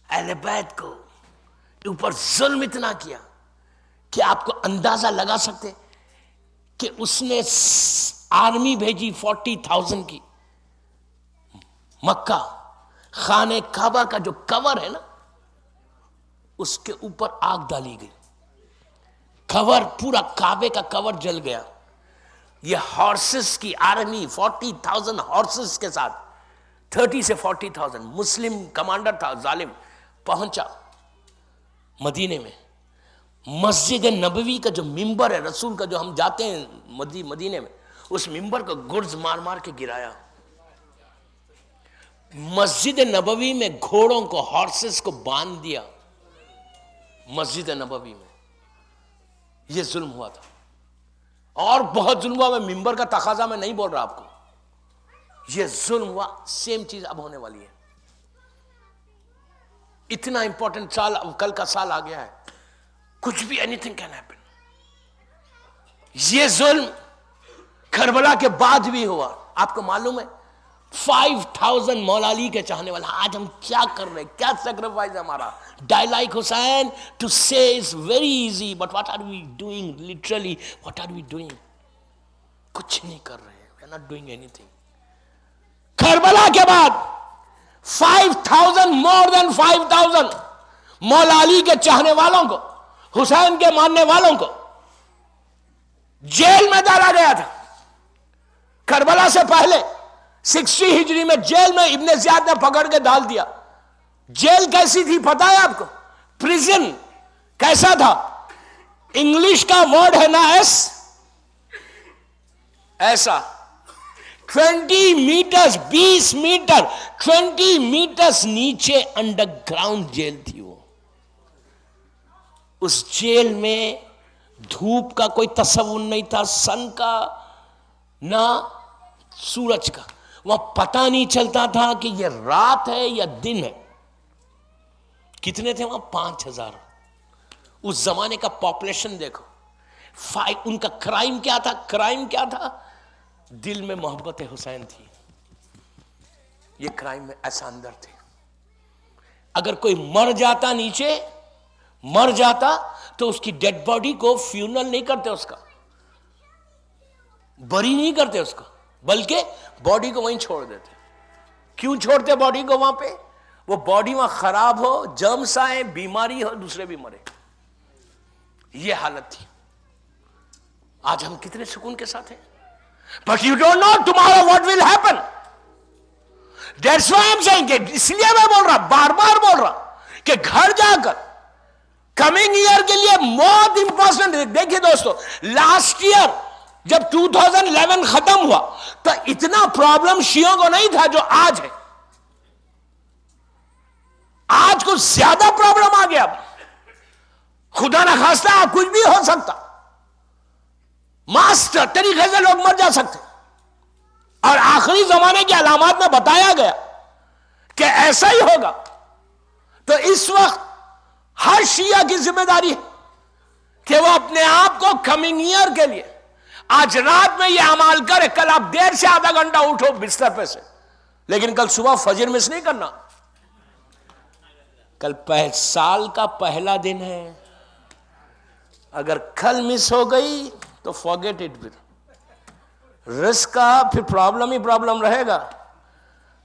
اہل بیت کو، اوپر ظلم اتنا کیا کہ آپ کو اندازہ لگا سکتے کہ اس نے آرمی بھیجی 40,000 کی. مکہ خانہ کعبہ کا جو کور ہے نا اس کے اوپر آگ ڈالی گئی، کور پورا کعبے کا کور جل گیا. یہ ہارسز کی آرمی 40,000 ہارسز کے ساتھ 30 سے 40,000 مسلم کمانڈر تھا ظالم، پہنچا مدینے میں. مسجد نبوی کا جو ممبر ہے رسول کا، جو ہم جاتے ہیں مدینے میں، اس ممبر کو گرز مار مار کے گرایا. مسجد نبوی میں گھوڑوں کو، ہارسز کو باندھ دیا. مسجد نبوی میں یہ ظلم ہوا تھا، اور بہت ظلم ہوا. میں ممبر کا تقاضا میں نہیں بول رہا آپ کو، یہ ظلم ہوا. سیم چیز اب ہونے والی ہے. اتنا امپورٹنٹ سال، کل کا سال آ گیا ہے، کچھ بھی اینی تھنگ کین ہیپن. یہ ظلم کربلا کے بعد بھی ہوا. آپ کو معلوم ہے 5,000 مولا علی کے چاہنے والا. آج ہم کیا کر رہے ہیں، کیا سیکریفائز ہے ہمارا. ڈائی like Hussain to say is very easy, but what are we doing? Literally what are we doing? کچھ نہیں کر رہے ہیں. We are not doing anything. Karbala کے بعد 5,000 مور دین 5,000 مولا علی کے چاہنے والوں کو، حسین کے ماننے والوں کو جیل میں ڈالا گیا تھا. کربلا سے پہلے 60 ہجری میں جیل میں ابن زیاد نے پکڑ کے ڈال دیا. جیل کیسی تھی پتہ ہے آپ کو؟ پریزن کیسا تھا؟ انگلش کا ورڈ ہے نا ایسا 20 میٹرز 20 میٹر 20 میٹرز نیچے انڈر گراؤنڈ جیل تھی وہ. اس جیل میں دھوپ کا کوئی تصور نہیں تھا، سن کا نہ سورج کا. وہاں پتہ نہیں چلتا تھا کہ یہ رات ہے یا دن ہے. کتنے تھے وہاں؟ 5,000. اس زمانے کا پاپولیشن دیکھو. ان کا کرائم کیا تھا؟ کرائم کیا تھا؟ دل میں محبت حسین تھی. یہ کرائم میں ایسا اندر تھے. اگر کوئی مر جاتا نیچے، مر جاتا تو اس کی ڈیڈ باڈی کو فیونرل نہیں کرتے، اس کا بری نہیں کرتے اس کو، بلکہ باڈی کو وہیں چھوڑ دیتے. کیوں چھوڑتے باڈی کو وہاں پہ؟ وہ باڈی وہاں خراب ہو، جرمز آئے، بیماری ہو، دوسرے بھی مرے. یہ حالت تھی. آج ہم کتنے سکون کے ساتھ ہیں. But you don't know tomorrow what will happen. That's why I am saying کہ اس لیے میں بول رہا، بار بار بول رہا کہ گھر جا کر کمنگ ایئر کے لیے بہت امپورٹنٹ. دیکھیے دوستو، لاسٹ ایئر جب 2011 ختم ہوا تو اتنا پرابلم شیعوں کو نہیں تھا جو آج ہے. آج کچھ زیادہ پرابلم آ گیا. خدا نہ خواستہ کچھ بھی ہو سکتا، ماسٹر طریقے سے لوگ مر جا سکتے. اور آخری زمانے کے علامات میں بتایا گیا کہ ایسا ہی ہوگا. تو اس وقت ہر شیعہ کی ذمہ داری ہے کہ وہ اپنے آپ کو کمنگ ایئر کے لیے آج رات میں یہ عمل کرے. کل آپ دیر سے آدھا گھنٹہ اٹھو بستر پہ سے، لیکن کل صبح فجر مس نہیں کرنا. کل سال کا پہلا دن ہے. اگر کل مس ہو گئی تو forget it. رزق کا پھر پرابلم ہی پرابلم رہے گا.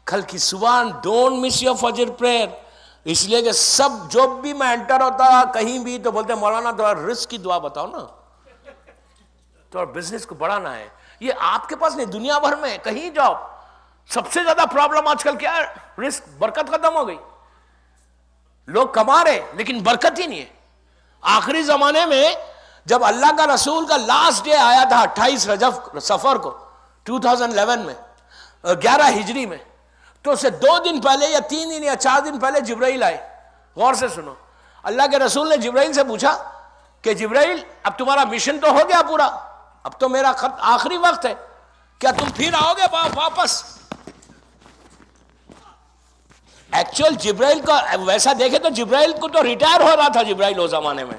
کل کی صبح ڈونٹ مس یور فجر پریئر. اس لیے کہ سب جو بھی میں انٹر ہوتا کہیں بھی تو بولتے مولانا تھوڑا رزق کی دعا بتاؤ نا، تو بزنس کو بڑھانا ہے. یہ آپ کے پاس نہیں، دنیا بھر میں کہیں جاؤ سب سے زیادہ پرابلم آج کل کیا ہے؟ رزق. برکت ختم ہو گئی. لوگ کما رہے لیکن برکت ہی نہیں ہے. آخری زمانے میں جب اللہ کا رسول کا لاسٹ ڈے آیا تھا 28 رجب صفر کو، 2011 میں 11 ہجری میں. تو اسے 2 دن پہلے یا 3 دن یا 4 دن پہلے جبرائیل آئے. غور سے سنو, اللہ کے رسول نے جبرائیل سے پوچھا کہ جبرائیل اب تمہارا مشن تو ہو گیا پورا, اب تو میرا آخری وقت ہے, کیا تم پھر آؤ گے واپس؟ ایکچوئل جبرائیل کا ویسا دیکھے تو جبرائیل کو تو ریٹائر ہو رہا تھا. جبرائیل اس زمانے میں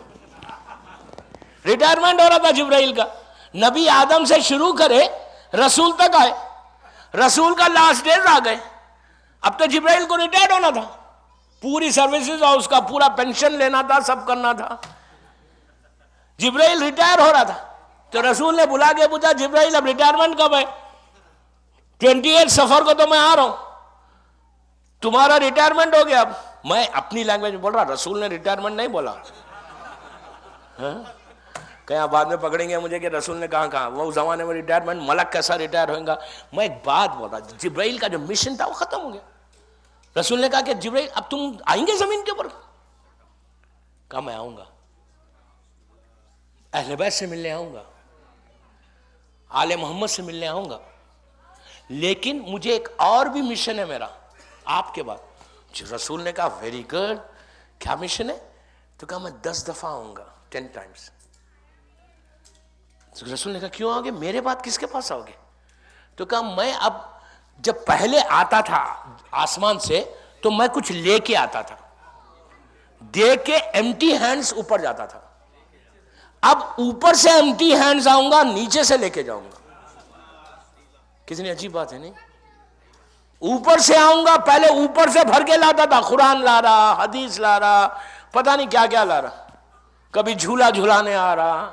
ریٹائرمنٹ ہو رہا تھا جبرائیل کا. نبی آدم سے شروع کرے رسول تک آئے, رسول کا لاسٹ ڈیز آ گئے, اب تو جبرائیل کو ریٹائر ہونا تھا, پوری سروسز اور اس کا پورا پینشن لینا تھا, سب کرنا تھا. جبرائیل ریٹائر ہو رہا تھا تو رسول نے بلا کے پوچھا جبرائیل اب ریٹائرمنٹ کب ہے؟ 28 صفر کو تو میں آ رہا ہوں, تمہارا ریٹائرمنٹ ہو گیا. اب میں اپنی لینگویج میں بول رہا, رسول نے ریٹائرمنٹ نہیں بولا. کہیں بعد میں پکڑیں گے مجھے کہ رسول نے کہا وہ زمانے میں ریٹائرمنٹ, ملک کیسا ریٹائر ہوگا. میں ایک بات بول رہا, جبرائیل کا جو مشن تھا وہ ختم ہو گیا. رسول نے کہا کہ جبرائیل اب تم آئیں گے زمین کے اوپر؟ کہا میں آؤں گا, اہل بیت سے ملنے آؤں گا, آل محمد سے ملنے آؤں گا, لیکن مجھے ایک اور بھی مشن ہے میرا آپ کے بعد. رسول نے کہا ویری گڈ, کیا مشن ہے؟ تو کہا میں 10 دفعہ آؤں گا, 10 ٹائمز. رسول نے کہا کیوں آؤ گے, میرے بعد کس کے پاس آؤ گے؟ تو کہا میں اب جب پہلے آتا تھا آسمان سے تو میں کچھ لے کے آتا تھا, دے کے ایمٹی ہینڈز اوپر جاتا تھا. اب اوپر سے ایمٹی ہینڈز آؤں گا, نیچے سے لے کے جاؤں گا. کتنی عجیب بات ہے نہیں؟ اوپر سے آؤں گا, پہلے اوپر سے بھر کے لاتا تھا, قرآن لا رہا, حدیث لا رہا, پتہ نہیں کیا کیا لا رہا, کبھی جھولا جھولانے آ رہا,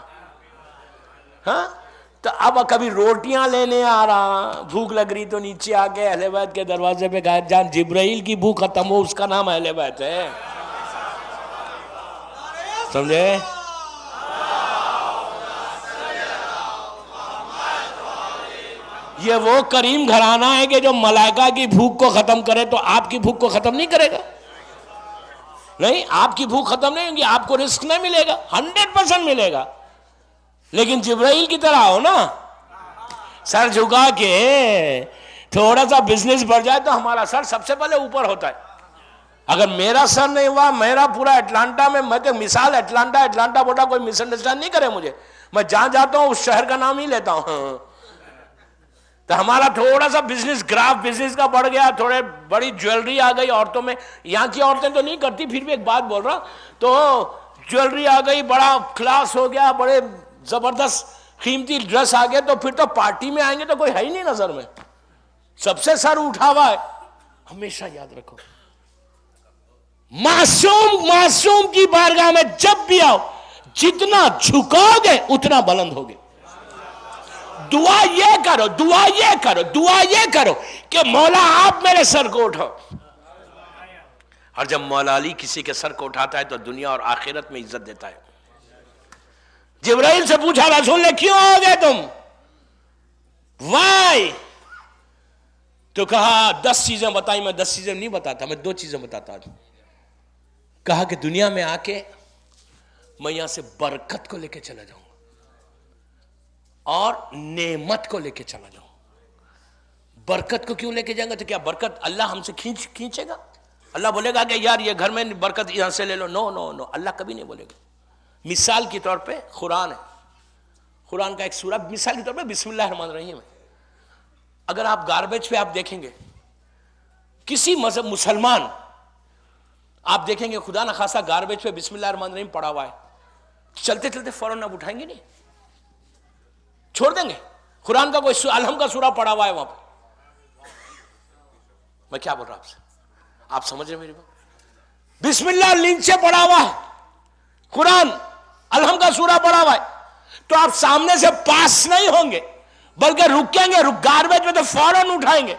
ہاں تو اب کبھی روٹیاں لینے آ رہا, بھوک لگ رہی تو نیچے آ کے اہل بیت کے دروازے پہ گئے, جان جبرائیل کی بھوک ختم ہو اس کا نام اہل بیت ہے, سمجھے؟ یہ وہ کریم گھرانہ ہے کہ جو ملائکہ کی بھوک کو ختم کرے, تو آپ کی بھوک کو ختم نہیں کرے گا. نہیں, آپ کی بھوک ختم نہیں ہوگی, آپ کو رزق نہیں ملے گا, 100% ملے گا. لیکن جبرائیل کی طرح ہو نا, سر جھکا کے تھوڑا سا بزنس بڑھ جائے تو ہمارا سر سب سے پہلے اوپر ہوتا ہے. اگر میرا سر نہیں ہوا, میرا پورا اٹلانٹا میں تو مثال اٹلانٹا بوٹا, کوئی مس انڈرسٹینڈ نہیں کرے مجھے, میں جہاں جاتا ہوں اس شہر کا نام ہی لیتا ہوں. تو ہمارا تھوڑا سا بزنس گراف بزنس کا بڑھ گیا, تھوڑے بڑی جویلری آ گئی عورتوں میں. یہاں کی عورتیں تو نہیں کرتی, پھر بھی ایک بات بول رہا, تو جویلری آ گئی, بڑا کلاس ہو گیا, بڑے زبردست قیمتی ڈریس آ گئے, تو پھر تو پارٹی میں آئیں گے تو کوئی ہے ہی نہیں نظر میں, سب سے سر اٹھا ہوا ہے. ہمیشہ یاد رکھو, معصوم کی بارگاہ میں جب بھی آؤ, جتنا جھکاؤ گے اتنا بلند ہوگے. دعا یہ کرو کہ مولا آپ میرے سر کو اٹھاؤ. اور جب مولا علی کسی کے سر کو اٹھاتا ہے تو دنیا اور آخرت میں عزت دیتا ہے. جبرائیل سے پوچھا رسول نے کیوں آؤ گے تم, وائی؟ تو کہا 10 چیزیں بتائی. میں 10 چیزیں نہیں بتاتا, میں 2 چیزیں بتاتا ہوں. کہا کہ دنیا میں آ کے میں یہاں سے برکت کو لے کے چلا جاؤں اور نعمت کو لے کے چلا جاؤں. برکت کو کیوں لے کے جائیں گا؟ تو کیا برکت اللہ ہم سے کھینچے گا؟ اللہ بولے گا کہ یار یہ گھر میں برکت یہاں سے لے لو؟ نو, اللہ کبھی نہیں بولے گا. مثال کے طور پہ قرآن ہے, قرآن کا ایک سورہ مثال کے طور پہ بسم اللہ الرحمن الرحیم ہے. اگر آپ گاربیج پہ آپ دیکھیں گے, کسی مذہب مسلمان آپ دیکھیں گے خدا نخواستہ گاربیج پہ بسم اللہ الرحمن الرحیم پڑا ہوا ہے, چلتے چلتے فوراً آپ اٹھائیں گے نہیں, چھوڑ دیں گے. قرآن کا کوئی الحم کا سورہ پڑا ہوا ہے وہاں پہ, میں کیا بول رہا آپ سے, آپ سمجھ رہے میری بات؟ بسم اللہ نیچے پڑا ہوا ہے, قرآن الحم کا سورہ پڑا ہوا ہے, تو آپ سامنے سے پاس نہیں ہوں گے بلکہ رکیں گے, گاربیج میں تو فوراً اٹھائیں گے,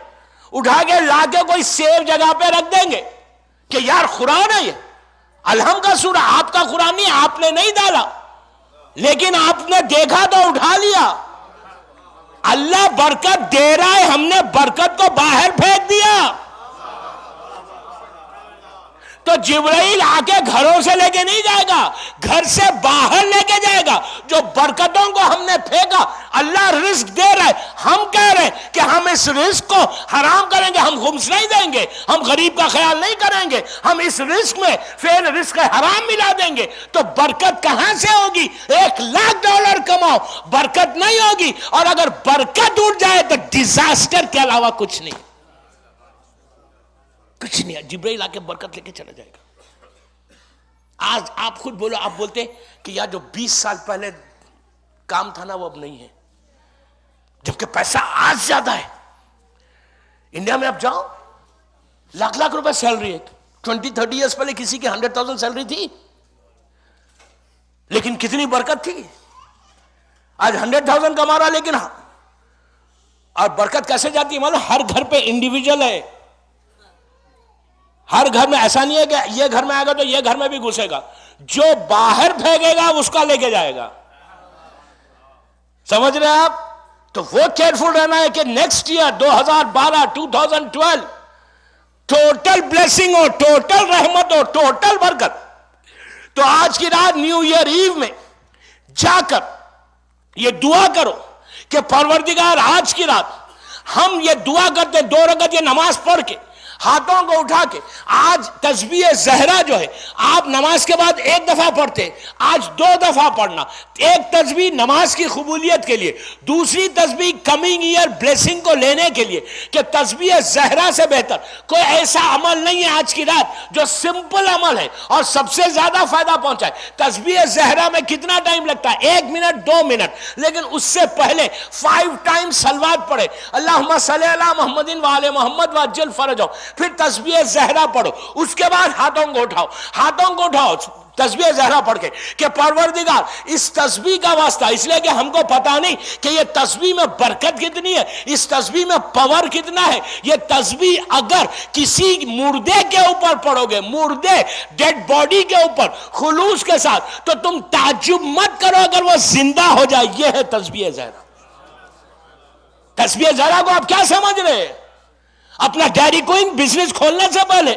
اٹھا کے لا کے کوئی سیف جگہ پہ رکھ دیں گے کہ یار قرآن ہے, یہ الحم کا سورہ, آپ کا قرآن نہیں, آپ نے نہیں ڈالا, لیکن آپ نے دیکھا تو اٹھا لیا. اللہ برکت دے رہا ہے, ہم نے برکت کو باہر پھینک دیا. تو جبرائیل آ کے گھروں سے لے کے نہیں جائے گا، گھر سے باہر لے کے جائے گا. جو برکتوں کو ہم نے پھینکا، اللہ رزق دے رہا ہے، ہم کہہ رہے ہیں کہ ہم اس رزق کو حرام کریں گے، ہم خمس نہیں دیں گے، ہم غریب کا خیال نہیں کریں گے، ہم اس رزق میں پھر رزق حرام ملا دیں گے. تو برکت کہاں سے ہوگی؟ $1,00,000 کماؤ، برکت نہیں ہوگی. اور اگر برکت اٹھ جائے تو ڈیزاسٹر کے علاوہ کچھ نہیں، کچھ نہیں. جبرائیل آ کے برکت لے کے چلا جائے گا. آج آپ خود بولو، آپ بولتے کہ یار جو 20 سال پہلے کام تھا نا وہ اب نہیں ہے، جبکہ پیسہ آج زیادہ ہے. انڈیا میں اب جاؤ، لاکھ لاکھ روپے سیلری ہے. 20-30 ایئرس پہلے کسی کی 100,000 سیلری تھی، لیکن کتنی برکت تھی. آج 100,000 کما رہا، لیکن اور برکت کیسے جاتی ہے معلوم؟ ہر گھر پہ انڈیویجول ہے. ہر گھر میں ایسا نہیں ہے کہ یہ گھر میں آئے گا تو یہ گھر میں بھی گھسے گا. جو باہر پھینکے گا اس کا لے کے جائے گا. سمجھ رہے ہیں آپ؟ تو وہ کیئرفل رہنا ہے کہ نیکسٹ ایئر 2012 ٹوٹل بلیسنگ ہو، ٹوٹل رحمت ہو، ٹوٹل برکت. تو آج کی رات نیو ایئر ایو میں جا کر یہ دعا کرو کہ پروردگار آج کی رات ہم یہ دعا کرتے 2 رکعت یہ نماز پڑھ کے ہاتھوں کو اٹھا کے، آج تسبیح زہرا جو ہے آپ نماز کے بعد 1 دفعہ پڑھتے، آج 2 دفعہ پڑھنا. ایک تسبیح نماز کی قبولیت کے لیے، دوسری تسبیح کمنگ ایئر بلیسنگ کو لینے کے لیے. کہ تسبیح زہرا سے بہتر کوئی ایسا عمل نہیں ہے آج کی رات جو سمپل عمل ہے اور سب سے زیادہ فائدہ پہنچائے. تسبیح زہرا میں کتنا ٹائم لگتا ہے؟ 1 منٹ 2 منٹ، لیکن اس سے پہلے 5 ٹائم صلوات پڑھے، اللہم صلی علی محمد وآل محمد وعجل فرجہم. پھر تسبیح زہرا پڑھو، اس کے بعد ہاتھوں کو اٹھاؤ، ہاتھوں کو اٹھاؤ تسبیح زہرا پڑھ کے کہ پروردگار اس تسبیح کا واسطہ، اس لیے کہ ہم کو پتا نہیں کہ یہ تسبیح میں برکت کتنی ہے، اس تسبیح میں پاور کتنا ہے. یہ تسبیح اگر کسی مردے کے اوپر پڑھو گے، مردے ڈیڈ باڈی کے اوپر خلوص کے ساتھ، تو تم تعجب مت کرو اگر وہ زندہ ہو جائے. یہ ہے تسبیح زہرا. تسبیح زہرا کو آپ کیا سمجھ رہے ہیں؟ اپنا ڈیری کوئنگ بزنس کھولنے سے پہلے،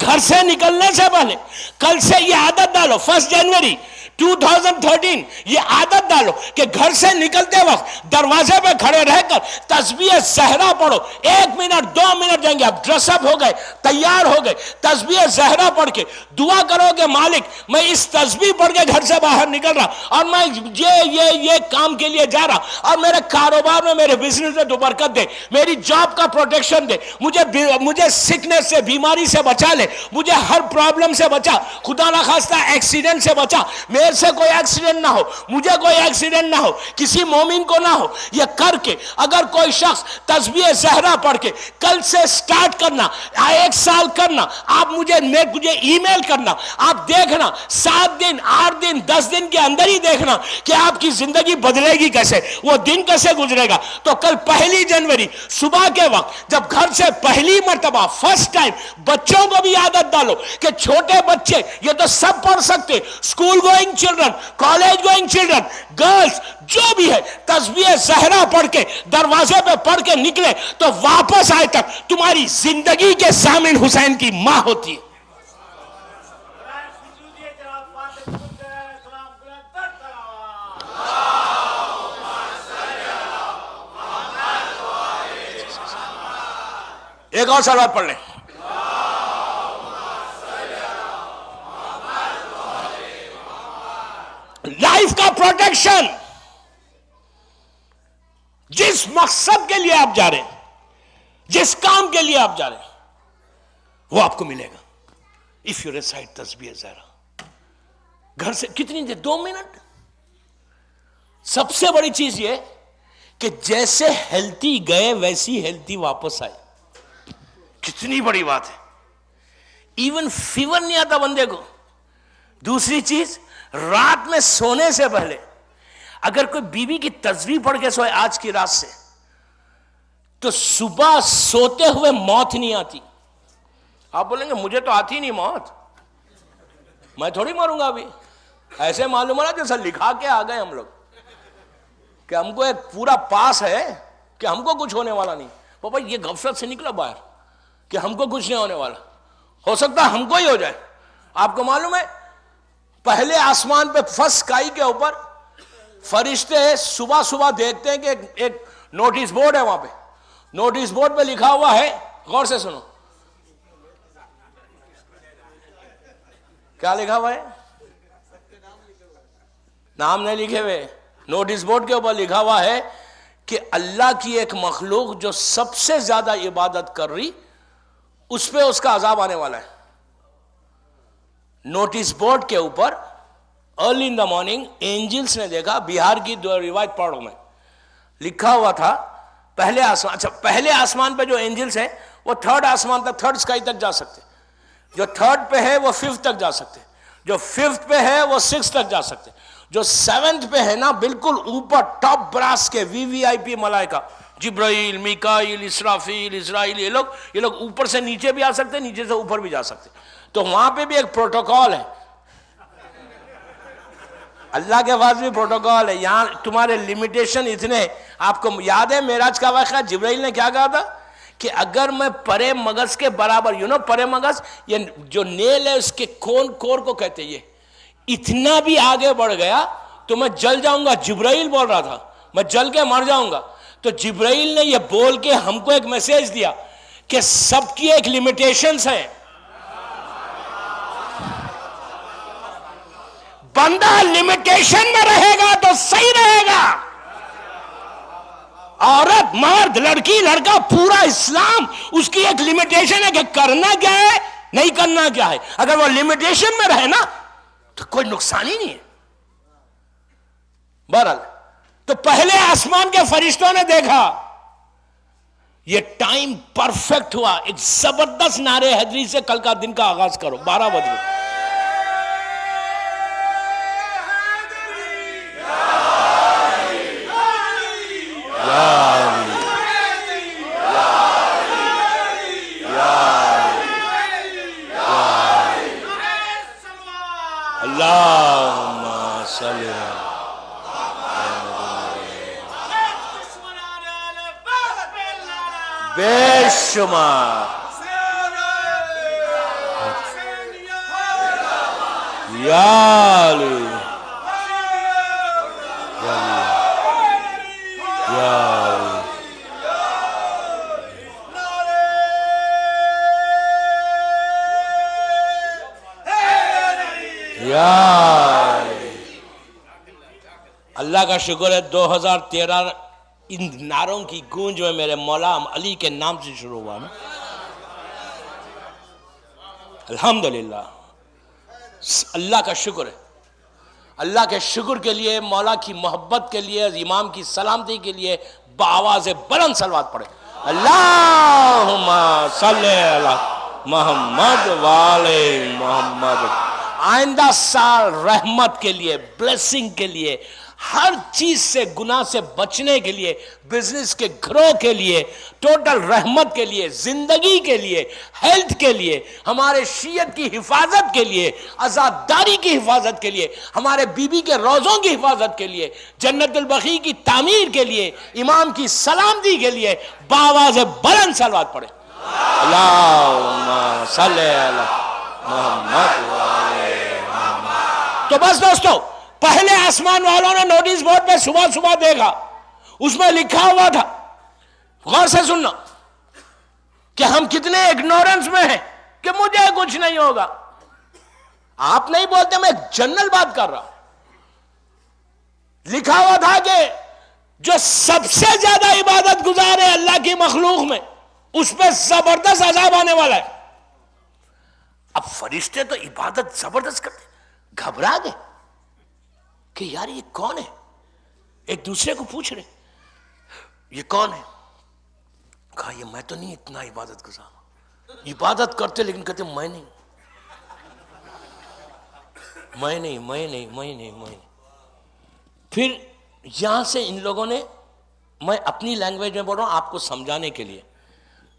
گھر سے نکلنے سے پہلے، کل سے یہ عادت ڈالو، 1 جنوری 2013 یہ عادت ڈالو کہ گھر سے نکلتے وقت دروازے پہ کھڑے رہ کر تسبیح زہرا پڑھو. 1 منٹ 2 منٹ جائیں گے، اب ڈریس اپ ہو گئے، تیار ہو گئے، تسبیح زہرا پڑھ کے دعا کرو کہ مالک میں اس تسبیح پڑھ کے گھر سے باہر نکل رہا اور میں یہ کام کے لیے جا رہا، اور میرے کاروبار میں، میرے بزنس میں تو برکت دے، میری جاب کا پروٹیکشن دے، مجھے سکنس سے، بیماری سے بچا لے، مجھے ہر پرابلم سے بچا، خدا نخواستہ ایکسیڈنٹ سے بچا، میرے سے کوئی ایکسیڈنٹ نہ ہو، مجھے کوئی ایکسیڈنٹ نہ ہو، کسی مومن کو نہ ہو. یہ کر کے اگر کوئی شخص تسبیح زہرا پڑھ کے کل سے سٹارٹ کرنا، 1 سال کرنا، آپ مجھے ای میل کرنا، آپ دیکھنا 7 دن 8 دن 10 دن کے اندر ہی دیکھنا کہ آپ کی زندگی بدلے گی کیسے، وہ دن کیسے گزرے گا. تو کل 1 جنوری صبح کے وقت جب گھر سے پہلی مرتبہ فرسٹ ٹائم، بچوں کو بھی عادت ڈالو کہ چھوٹے بچے یہ تو سب پڑھ سکتے، school going children, college going children, girls, جو بھی ہے تسبیح زہرا پڑھ کے دروازے پہ پڑھ کے نکلے تو واپس آئے تک تمہاری زندگی کے ضامن حسین کی ماں ہوتی ہے. ایک اور صلوات پڑھ لیں. لائف کا پروٹیکشن، جس مقصد کے لیے آپ جا رہے ہیں، جس کام کے لیے آپ جا رہے ہیں، وہ آپ کو ملے گا. اف یو ریسائٹ تسبیح زہرا گھر سے کتنی دیر؟ 2 منٹ. سب سے بڑی چیز یہ کہ جیسے ہیلتھی گئے ویسی ہیلتھی واپس آئے. کتنی بڑی بات ہے. ایون فیور نہیں آتا بندے کو. دوسری چیز، رات میں سونے سے پہلے اگر کوئی بیوی کی تسبیح پڑھ کے سوئے آج کی رات سے، تو صبح سوتے ہوئے موت نہیں آتی. آپ بولیں گے مجھے تو آتی نہیں موت، میں تھوڑی مروں گا ابھی. ایسے معلوم ہے نا جیسا لکھا کے آ گئے ہم لوگ کہ ہم کو ایک پورا پاس ہے کہ ہم کو کچھ ہونے والا نہیں. پاپا یہ غفلت سے نکلا باہر کہ ہم کو کچھ نہیں ہونے والا. ہو سکتا ہے ہم کو ہی ہو جائے. آپ کو معلوم ہے پہلے آسمان پہ فرسٹ اسکائی کے اوپر فرشتے صبح صبح دیکھتے ہیں کہ ایک نوٹس بورڈ ہے وہاں پہ. نوٹس بورڈ پہ لکھا ہوا ہے, غور سے سنو کیا لکھا ہوا ہے. نام نہیں لکھے ہوئے, نوٹس بورڈ کے اوپر لکھا ہوا ہے کہ اللہ کی ایک مخلوق جو سب سے زیادہ عبادت کر رہی اس پہ اس کا عذاب آنے والا ہے. نوٹس بورڈ کے اوپر early in the morning angels نے دیکھا, بہار کی دو روایت پڑھو میں, لکھا ہوا تھا پہلے آسمان, اچھا پہلے آسمان پہ جو اینجلس ہیں وہ تھرڈ آسمان تک, تھرڈ اسکائی تک جا سکتے, جو تھرڈ پہ ہے وہ ففتھ تک جا سکتے, جو ففتھ پہ ہے وہ سکس تک جا سکتے, جو سیونتھ پہ ہے نا بالکل اوپر ٹاپ براس کے وی آئی پی ملائکہ جبرائیل, میکائیل, اسرافیل, اسرائیل, یہ لوگ اوپر سے نیچے بھی آ سکتے, نیچے سے اوپر بھی جا سکتے. تو وہاں پہ بھی ایک پروٹوکول ہے, اللہ کے پاس بھی پروٹوکول ہے. یہاں تمہارے لمیٹیشن اتنے, آپ کو یاد ہے معراج کا واقعہ, جبرائیل نے کیا کہا تھا کہ اگر میں پرے مغز کے برابر, پرے مغز یہ جو نیل ہے اس کے کور کو کہتے, یہ اتنا بھی آگے بڑھ گیا تو میں جل جاؤں گا. جبرائیل بول رہا تھا میں جل کے مر جاؤں گا. تو جبرائیل نے یہ بول کے ہم کو ایک میسج دیا کہ سب کی ایک لمیٹیشنز ہیں. بندہ لمیٹیشن میں رہے گا تو صحیح رہے گا. عورت, مرد, لڑکی, لڑکا, پورا اسلام اس کی ایک لمیٹیشن ہے کہ کرنا کیا ہے, نہیں کرنا کیا ہے. اگر وہ لمیٹیشن میں رہے نا تو کوئی نقصان ہی نہیں ہے. بہرحال تو پہلے آسمان کے فرشتوں نے دیکھا, یہ ٹائم پرفیکٹ ہوا. ایک زبردست نعرے حیدری سے کل کا دن کا آغاز کرو, 12 بجے. اللہم صلی بے شمار یا علی اللہ کا شکر ہے 2013 ان نعروں کی گونج میں میرے مولا علی کے نام سے شروع ہوا نا. الحمدللہ اللہ کا شکر ہے. اللہ کے شکر کے لیے, مولا کی محبت کے لیے, امام کی سلامتی کے لیے بآواز بلند صلوات پڑھے. اللہم صلی علی محمد وآل محمد. آئندہ سال رحمت کے لیے, بلیسنگ کے لیے, ہر چیز سے, گناہ سے بچنے کے لیے, بزنس کے گھروں کے لیے, ٹوٹل رحمت کے لیے, زندگی کے لیے, ہیلتھ کے لیے, ہمارے شیعت کی حفاظت کے لیے, آزاداری کی حفاظت کے لیے, ہمارے بیوی کے روزوں کی حفاظت کے لیے, جنت البقیع کی تعمیر کے لیے, امام کی سلامتی کے لیے بآواز بلند صلوات پڑھے. اللہم صلی علی محمد. تو بس دوستو, پہلے آسمان والوں نے نوٹس بورڈ پہ صبح صبح دیکھا, اس میں لکھا ہوا تھا, غور سے سننا, کہ ہم کتنے اگنورنس میں ہیں کہ مجھے کچھ نہیں ہوگا. آپ نہیں بولتے, میں ایک جنرل بات کر رہا ہوں. لکھا ہوا تھا کہ جو سب سے زیادہ عبادت گزار ہے اللہ کی مخلوق میں, اس پہ زبردست عذاب آنے والا ہے. اب فرشتے تو عبادت زبردست کرتے, گھبرا گئے کہ یار یہ کون ہے. ایک دوسرے کو پوچھ رہے یہ کون ہے. کہا یہ میں تو نہیں اتنا عبادت گزار, عبادت کرتے لیکن کہتے میں نہیں. پھر یہاں سے ان لوگوں نے, میں اپنی لینگویج میں بول رہا ہوں آپ کو سمجھانے کے لیے,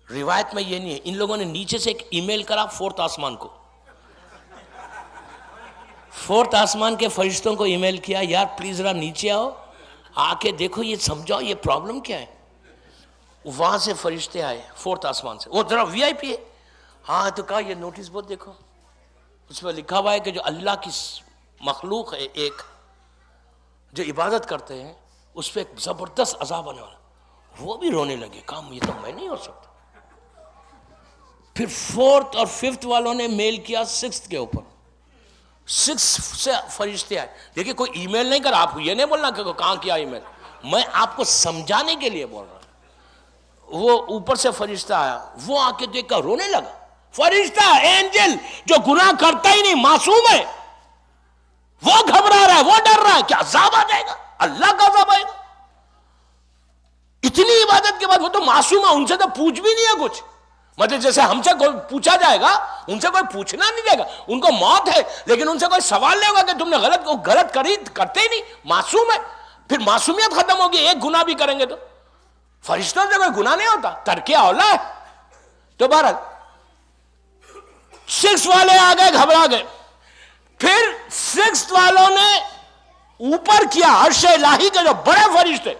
روایت میں یہ نہیں ہے, ان لوگوں نے نیچے سے ایک ای میل کرا فورتھ آسمان کو. فورتھ آسمان کے فرشتوں کو ای میل کیا, یار پلیز ذرا نیچے آؤ, آ کے دیکھو, یہ سمجھاؤ یہ پرابلم کیا ہے. وہاں سے فرشتے آئے فورتھ آسمان سے, وہ ذرا وی آئی پی ہے, ہاں تو کہا یہ نوٹس بورڈ دیکھو، اس میں لکھا ہوا ہے کہ جو اللہ کی مخلوق ہے ایک جو عبادت کرتے ہیں اس پہ ایک زبردست عذاب آنے والا. وہ بھی رونے لگے، کام یہ تو میں نہیں ہو سکتا. پھر 4th اور 5th والوں نے میل کیا 6th کے اوپر. 6 سے فرشتے آئے. دیکھیے کوئی ای میل نہیں کر، آپ یہ نہیں بولنا کہ کہاں کیا ای میل، میں آپ کو سمجھانے کے لیے بول رہا ہوں. وہ اوپر سے فرشتہ آیا، وہ آ کے دیکھ کر رونے لگا. فرشتہ اینجل جو گناہ کرتا ہی نہیں، معصوم ہے، وہ گھبرا رہا ہے، وہ ڈر رہا ہے کہ عذاب آ جائے گا، اللہ کا عذاب آئے گا. اتنی عبادت کے بعد وہ تو معصوم ہے، ان سے تو پوچھ بھی نہیں ہے کچھ. مطلب جیسے ہم سے کوئی پوچھا جائے گا، ان سے کوئی پوچھنا نہیں جائے گا. ان کو موت ہے لیکن ان سے کوئی سوال نہیں ہوگا کہ تم نے غلط کرتے ہی نہیں، معصوم ہے. پھر معصومیت ختم ہوگی، ایک گناہ بھی کریں گے تو. فرشتوں سے کوئی گناہ نہیں ہوتا، ترک اولا ہے. تو بہرحال 6 والے آ گئے، گھبرا گئے. پھر 6 والوں نے اوپر کیا، عرش الہی کے جو بڑے فرشتے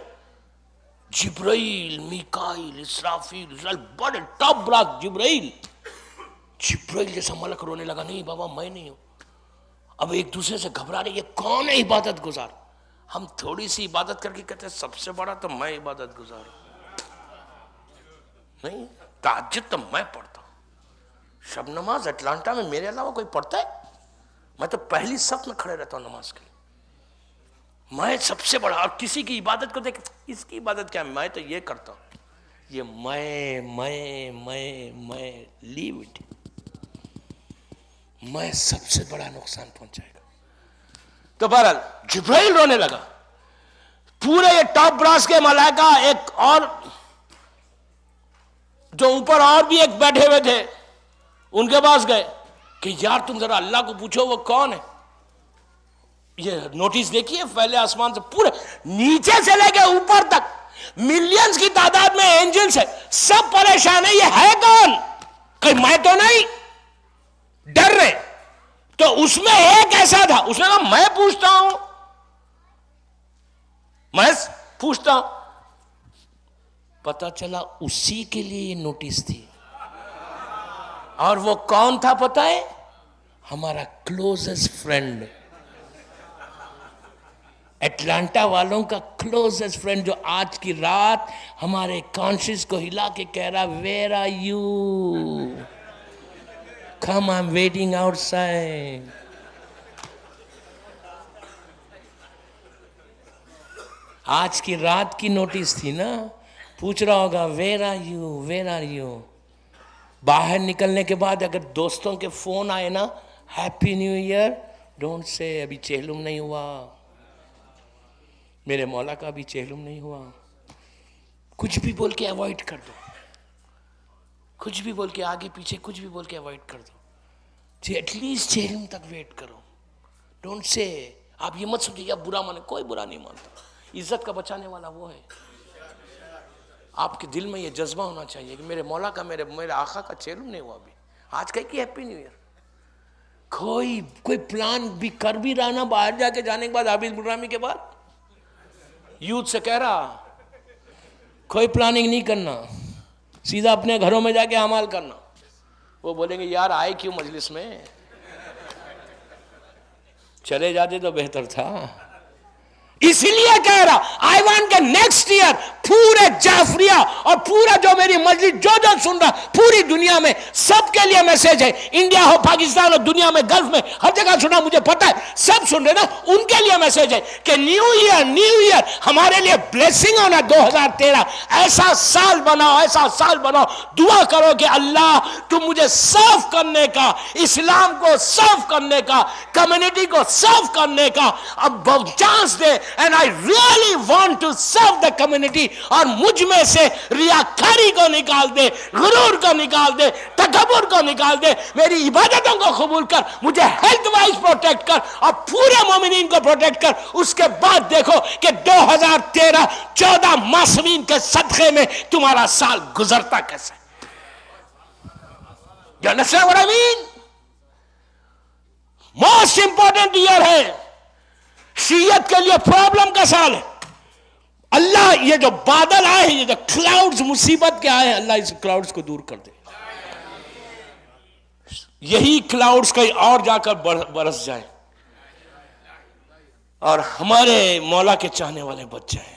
جبرائیل، میکائیل، اسرافیل، بڑے ٹاپ براس. جبرائیل جیسا ملک رونے لگا، نہیں بابا میں نہیں ہوں. اب ایک دوسرے سے گھبرا رہے، یہ کون ہے عبادت گزار؟ ہم تھوڑی سی عبادت کر کے کہتے ہیں سب سے بڑا تو میں عبادت گزار ہوں. نہیں، تہجد تو میں پڑھتا ہوں. شب نماز اٹلانٹا میں میرے علاوہ کوئی پڑھتا ہے؟ میں تو پہلی صف میں کھڑے رہتا ہوں نماز کے لیے. میں سب سے بڑا. اور کسی کی عبادت کو دیکھ، اس کی عبادت کیا ہے، میں تو یہ کرتا ہوں. یہ میں لیو اٹ. میں سب سے بڑا نقصان پہنچائے گا. تو بہرحال جبرائیل رونے لگا. پورے یہ ٹاپ براس کے ملائکہ ایک اور جو اوپر اور بھی ایک بیٹھے ہوئے تھے ان کے پاس گئے کہ یار تم ذرا اللہ کو پوچھو وہ کون ہے. یہ نوٹس دیکھیے، پہلے آسمان سے پورے نیچے سے لے کے اوپر تک ملینز کی تعداد میں اینجلز ہے، سب پریشان ہے یہ ہے کون، کہ میں تو نہیں، ڈر رہے. تو اس میں ایک ایسا تھا، اس نے کہا میں پوچھتا ہوں. پتا چلا اسی کے لیے یہ نوٹس تھی. اور وہ کون تھا پتا ہے؟ ہمارا کلوزسٹ فرینڈ، اٹلانٹا والوں کا کلوزسٹ فرینڈ، جو آج کی رات ہمارے کانشیس کو ہلا کے کہہ رہا where are you, come I am waiting outside. آج کی رات کی نوٹس تھی نا. پوچھ رہا ہوگا where are you, where are you. باہر نکلنے کے بعد اگر دوستوں کے فون آئے نا، happy new year, don't say ابھی چہلم نہیں ہوا، میرے مولا کا بھی چہلم نہیں ہوا. کچھ بھی بول کے اوائڈ کر دو، کچھ بھی بول کے آگے پیچھے کچھ بھی بول کے اوائڈ کر دو. جی ایٹ لیسٹ چہلم تک ویٹ کرو. Don't say. آپ یہ مت سمجھیے آپ برا مانے، کوئی برا نہیں مانتا. عزت کا بچانے والا وہ ہے. آپ کے دل میں یہ جذبہ ہونا چاہیے کہ میرے مولا کا، میرے آقا کا چہلم نہیں ہوا ابھی. آج کہے کہ ہیپی نیو ایئر. کوئی پلان بھی کر بھی رہا نا باہر جا کے جانے کے بعد، حافظ برہمی کے بعد یوتھ سے کہہ رہا کوئی پلاننگ نہیں کرنا، سیدھا اپنے گھروں میں جا کے اعمال کرنا. وہ بولیں گے یار آئے کیوں مجلس میں، چلے جاتے تو بہتر تھا. اسی لیے کہہ رہا آئی وانٹ کہ نیکسٹ ایئر پورے جعفریہ اور پورا جو میری مجلس جو سن رہا پوری دنیا میں سب کے لیے میسج ہے. انڈیا ہو، پاکستان ہو، دنیا میں، گلف میں، ہر جگہ سنا، مجھے پتا ہے سب سن رہے نا، ان کے لیے میسج ہے کہ نیو ایئر ہمارے لیے بلیسنگ ہونا. 2013 ایسا سال بناؤ، ایسا سال بناؤ. دعا کرو کہ اللہ تم مجھے صاف کرنے کا، اسلام کو صاف کرنے کا، کمیونٹی کو صاف کرنے کا اب chance they. And I really want to serve the community. اور مجھ میں سے ریاکاری کو نکال دے، غرور کو نکال دے، تکبر کو نکال دے. میری عبادتوں کو قبول کر، مجھے ہیلتھ وائز پروٹیکٹ کر اور پورے مومنین کو پروٹیکٹ کر. اس کے بعد دیکھو کہ 2013 14 معصومین کے صدقے میں تمہارا سال گزرتا کیسے. You understand what I mean? Most important year ہے. شیعت کے لیے پرابلم کا سال ہے. اللہ یہ جو بادل آئے ہیں، یہ جو کلاؤڈز مصیبت کے آئے ہیں، اللہ اس کلاؤڈز کو دور کر دے. یہی کلاؤڈز کہیں اور جا کر برس جائیں اور ہمارے مولا کے چاہنے والے بچ جائیں.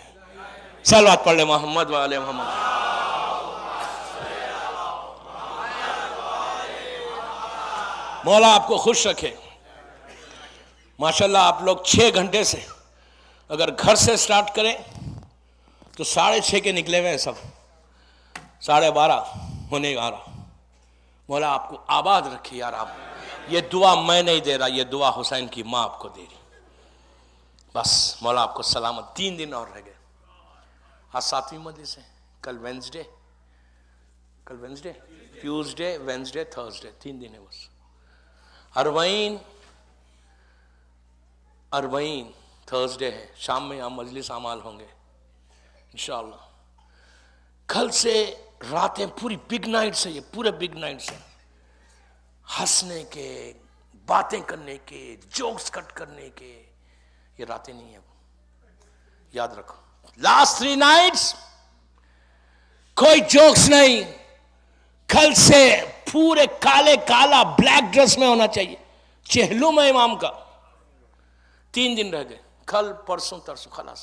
صلوات پڑھ لیں محمد والے محمد. مولا آپ کو خوش رکھے. ماشاءاللہ آپ لوگ 6 گھنٹے سے اگر گھر سے سٹارٹ کریں تو 6:30 کے نکلے ہوئے ہیں سب, 12:30 ہونے آ رہا. مولا آپ کو آباد رکھے یار. آپ یہ دعا میں نہیں دے رہا, یہ دعا حسین کی ماں آپ کو دے رہی. بس مولا آپ کو سلامت. 3 دن اور رہ گئے. آج 7ویں مجلس ہے. کل وینسڈے, ٹیوزڈے, وینسڈے, تھرسڈے, 3 دن ہے بس. اربعین تھرسڈے ہے. شام میں یہاں مجلس اعمال ہوں گے انشاءاللہ. کل سے راتیں پوری بگ نائٹس ہے. یہ پورے بگ نائٹس ہیں. ہنسنے کے, باتیں کرنے کے, جوکس کٹ کرنے کے. یہ راتیں نہیں ہیں. یاد رکھو لاسٹ 3 نائٹس کوئی جوکس نہیں. کل سے پورے کالا بلیک ڈریس میں ہونا چاہیے. چہلم ہے امام کا. 3 دن رہ گئے. کل پرسوں ترسوں خلاص.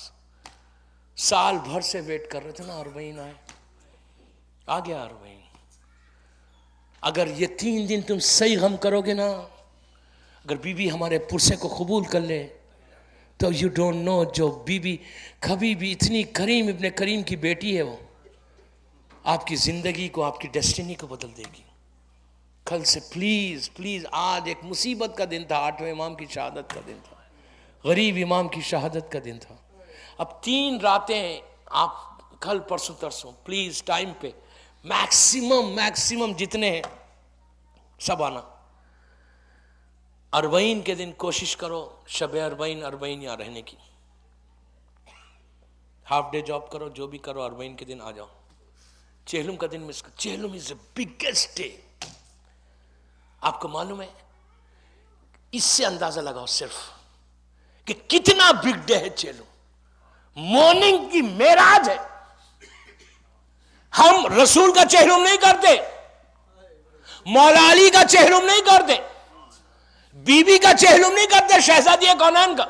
سال بھر سے ویٹ کر رہے تھے نا. اربعین آ گیا اربعین. اگر یہ 3 دن تم صحیح غم کرو گے نا, اگر بی بی ہمارے پرسے کو قبول کر لے تو یو ڈونٹ نو, جو بی بی کبھی بھی اتنی کریم ابن کریم کی بیٹی ہے, وہ آپ کی زندگی کو, آپ کی ڈیسٹینی کو بدل دے گی. کل سے پلیز پلیز. آج ایک مصیبت کا دن تھا. 8ویں امام کی شہادت کا دن تھا. غریب امام کی شہادت کا دن تھا. اب 3 راتیں آپ کل پرسوں ترسوں پلیز ٹائم پہ میکسیمم جتنے ہیں سب آنا. اربعین کے دن کوشش کرو شب اربعین یہاں رہنے کی. ہاف ڈے جاب کرو, جو بھی کرو, اربعین کے دن آ جاؤ. چہلم کا دن مس کر. چہلم از اے بگیسٹ ڈے. آپ کو معلوم ہے, اس سے اندازہ لگاؤ صرف کہ کتنا بگ ڈے ہے چہلم. مارننگ کی معراج ہے. ہم رسول کا چہلم نہیں کرتے, مولا علی کا چہلم نہیں کرتے, بی بی کا چہلم نہیں کرتے, شہزادی کونین کا,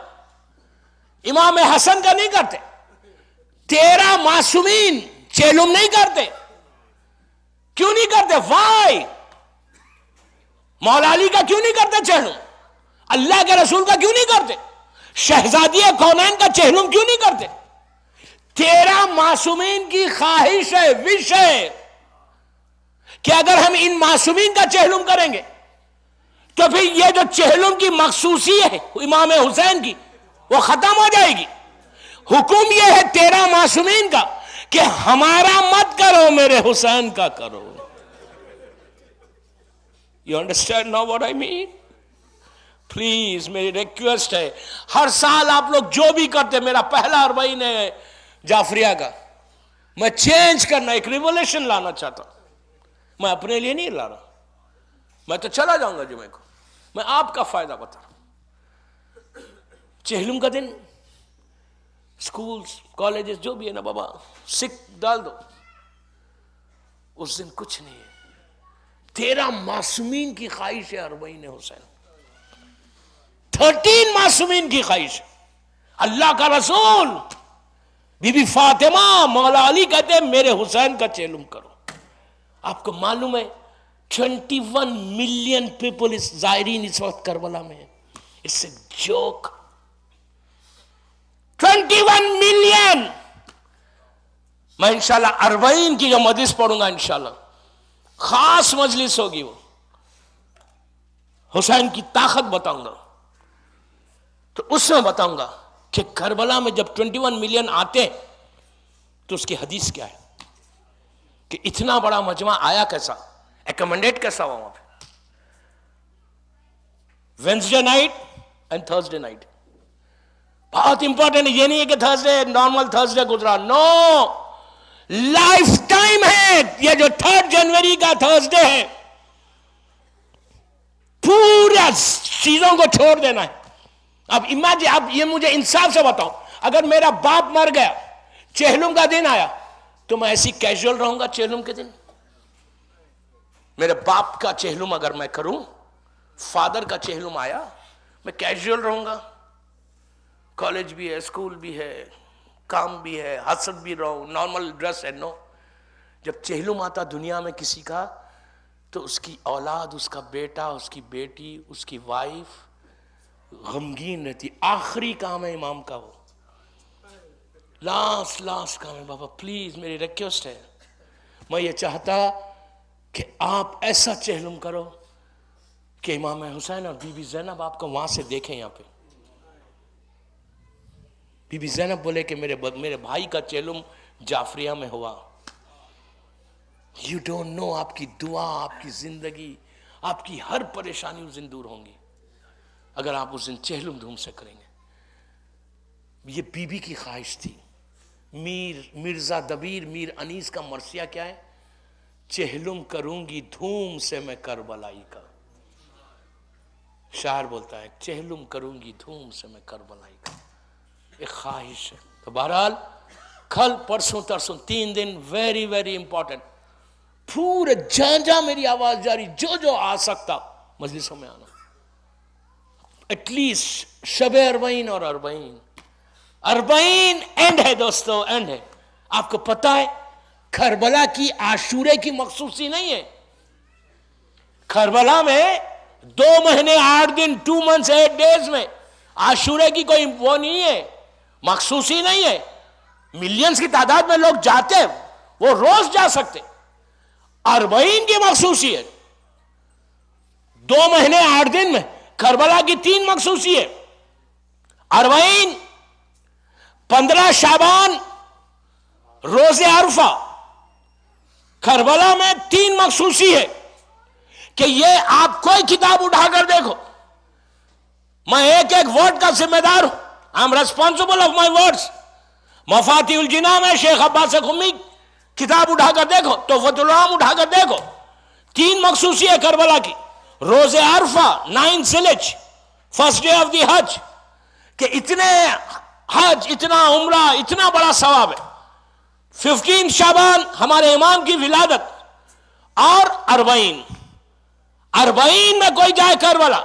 امام حسن کا نہیں کرتے, 13 معصومین چہلم نہیں کرتے. کیوں نہیں کرتے؟ وائی؟ مولا علی کا کیوں نہیں کرتے چہلم؟ اللہ کے رسول کا کیوں نہیں کرتے؟ شہزادی کونین کا چہلم کیوں نہیں کرتے؟ 13 معصومین کی خواہش ہے, وش ہے کہ اگر ہم ان معصومین کا چہلم کریں گے تو پھر یہ جو چہلم کی مخصوصی ہے امام حسین کی, وہ ختم ہو جائے گی. حکم یہ ہے 13 معصومین کا کہ ہمارا مت کرو, میرے حسین کا کرو. You understand now what I mean? Please میری ریکویسٹ ہے, ہر سال آپ لوگ جو بھی کرتے, میرا پہلا اربعین ہے جعفریہ کا, میں چینج کرنا, ایک ریولیوشن لانا چاہتا ہوں. میں اپنے لیے نہیں لا رہا, میں تو چلا جاؤں گا جمعے کو, میں آپ کا فائدہ بتا رہا ہوں. چہلم کا دن سکولز کالجز جو بھی ہے نا بابا, سکھ ڈال دو. اس دن کچھ نہیں ہے. 13 معصومین کی خواہش ہے اربعین حسین. 13 معصومین کی خواہش. اللہ کا رسول بی بی فاطمہ, مولا علی کہتے ہیں میرے حسین کا چہلم کرو. آپ کو معلوم ہے 21 ملین پیپل اس زائرین اس وقت کربلا میں. It's a joke. 21 ملین. میں انشاءاللہ اربعین کی جو مجلس پڑھوں گا انشاءاللہ خاص مجلس ہوگی, وہ حسین کی طاقت بتاؤں گا. تو اس میں بتاؤں گا کہ کربلا میں جب 21 ملین آتے ہیں تو اس کی حدیث کیا ہے, کہ اتنا بڑا مجمع آیا کیسا, ایکومنڈیٹ کیسا ہوا وہاں پہ. Wednesday night and Thursday night بہت امپورٹنٹ ہے. یہ نہیں ہے کہ تھرسڈے نارمل تھرسڈے گزرا, نو, لائف ٹائم ہے. یہ جو 3 جنوری کا تھرسڈے ہے, پورا چیزوں کو چھوڑ دینا ہے. اب امیجن, اب یہ مجھے انصاف سے بتاؤ, اگر میرا باپ مر گیا, چہلم کا دن آیا, تو میں ایسی کیجول رہوں گا چہلم کے دن؟ میرے باپ کا چہلم اگر میں کروں فادر کا چہلم آیا، میں کیجول رہوں گا، کالج بھی ہے، اسکول بھی ہے، کام بھی ہے، حسد بھی رہو، نارمل ڈریس ہے، نو. جب چہلم آتا دنیا میں کسی کا تو اس کی اولاد، اس کا بیٹا، اس کی بیٹی، اس کی وائف غمگین رہتی. آخری کام ہے امام کا، وہ لاسٹ کام ہے. بابا پلیز میری ریکویسٹ ہے، میں یہ چاہتا کہ آپ ایسا چہلم کرو کہ امام حسین اور بی بی زینب آپ کو وہاں سے دیکھیں. یہاں پہ بی بی زینب بولے کہ میرے بھائی کا چہلم جعفریہ میں ہوا. یو ڈونٹ نو، آپ کی دعا، آپ کی زندگی، آپ کی ہر پریشانی اس دن دور ہوں گی اگر آپ اس دن چہلم دھوم سے کریں گے. یہ بی بی کی خواہش تھی. مرزا دبیر میر انیس کا مرثیہ کیا ہے؟ چہلم کروں گی دھوم سے میں کربلائی کا. شاعر بولتا ہے چہلم کروں گی دھوم سے میں کربلائی کا. ایک خواہش ہے. تو بہرحال کل پرسوں ترسوں 3 دن ویری ویری امپورٹنٹ. پورے جہاں میری آواز جاری، جو آ سکتا مجلسوں میں آنا. ایٹ لیسٹ شب اربعین اور اربعین اینڈ ہے دوستو، اینڈ ہے. آپ کو پتا ہے کربلا کی عاشورے کی مخصوصی نہیں ہے. کربلا میں 2 مہینے 8 دن 2 months 8 days میں عاشورے کی کوئی وہ نہیں ہے، مخصوصی نہیں ہے. ملینز کی تعداد میں لوگ جاتے، وہ روز جا سکتے. اربعین کی مخصوصی ہے 2 مہینے 8 دن میں. کربلا کی 3 مخصوصی ہے. اربعین، 15 شعبان، روز عرفہ. کربلا میں 3 مخصوصی ہے کہ یہ آپ کوئی کتاب اٹھا کر دیکھو، میں ایک ورڈ کا ذمہ دار ہوں. I am responsible of my words. مفاتیح الجنان میں شیخ عباس قمی کتاب اٹھا کر دیکھو، تحفۃ العام اٹھا کر دیکھو. 3 مخصوصی ہے کربلا کی. روز عرفہ 9 ذی الحجہ، فرسٹ ڈے آف دی حج، کہ اتنے حج، اتنا عمرہ، اتنا بڑا ثواب ہے. 15 شعبان ہمارے امام کی ولادت، اور اربعین میں کوئی جائے کربلا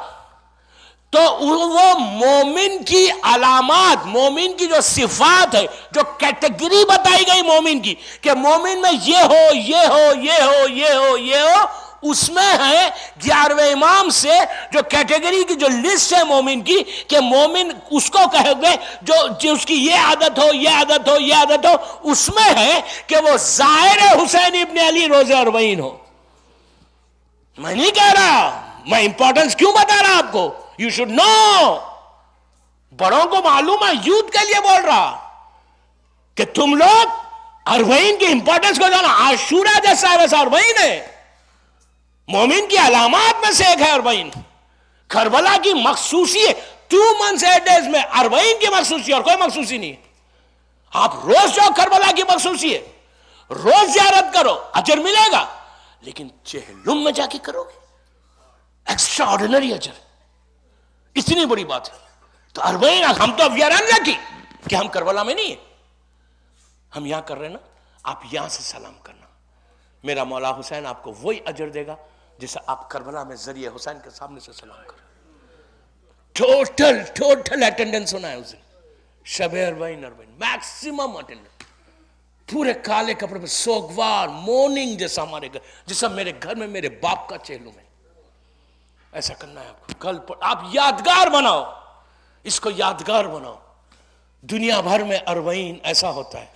تو وہ مومن کی علامات، مومن کی جو صفات ہے، جو کیٹیگری بتائی گئی مومن کی کہ مومن میں یہ ہو، یہ ہو، یہ ہو، یہ ہو، یہ ہو، اس میں ہے 11ویں امام سے جو کیٹیگری کی جو لسٹ ہے مومن کی، کہ مومن اس کو کہے گے جو اس کی یہ عادت ہو، یہ عادت ہو، یہ عادت ہو. اس میں ہے کہ وہ زائر حسین ابن علی روز اربعین ہو. میں نہیں کہہ رہا، میں امپورٹنس کیوں بتا رہا آپ کو، یو شوڈ نو. بڑوں کو معلوم ہے، یوتھ کے لیے بول رہا کہ تم لوگ اربعین کی امپورٹنس کو جانا. عاشورہ جیسا ہے ویسا اربعین ہے. مومن کی علامات میں سے ایک ہے اربعین. کربلا کی مخصوصی ہے 2 months 8 days میں اربعین کی مخصوصی، اور کوئی مخصوصی نہیں ہے. آپ روز جاؤ، کربلا کی مخصوصی ہے، روز زیارت کرو، اجر ملے گا. لیکن چہلم میں جا کے کرو گے، ایکسٹرا آرڈینری اجر. اتنی بڑی بات ہے. تو اربعین، ہم تو وی آر انلکی کہ ہم کربلا میں نہیں ہیں، ہم یہاں کر رہے ہیں نا. آپ یہاں سے سلام کرنا، میرا مولا حسین آپ کو وہی اجر دے گا جیسے آپ کربلا میں ذریعہ حسین کے سامنے سے سلام کریں. ٹوٹل اٹینڈنس ہونا ہے اس دن. شب اربعین میکسیمم اٹینڈنس، پورے کالے کپڑے میں، سوگوار مورننگ جیسا ہمارے گھر، جیسا میرے گھر میں میرے باپ کا چہلم ہے. ایسا کرنا ہے آپ کو. کل آپ یادگار بناؤ، اس کو یادگار بناؤ. دنیا بھر میں اربعین ایسا ہوتا ہے.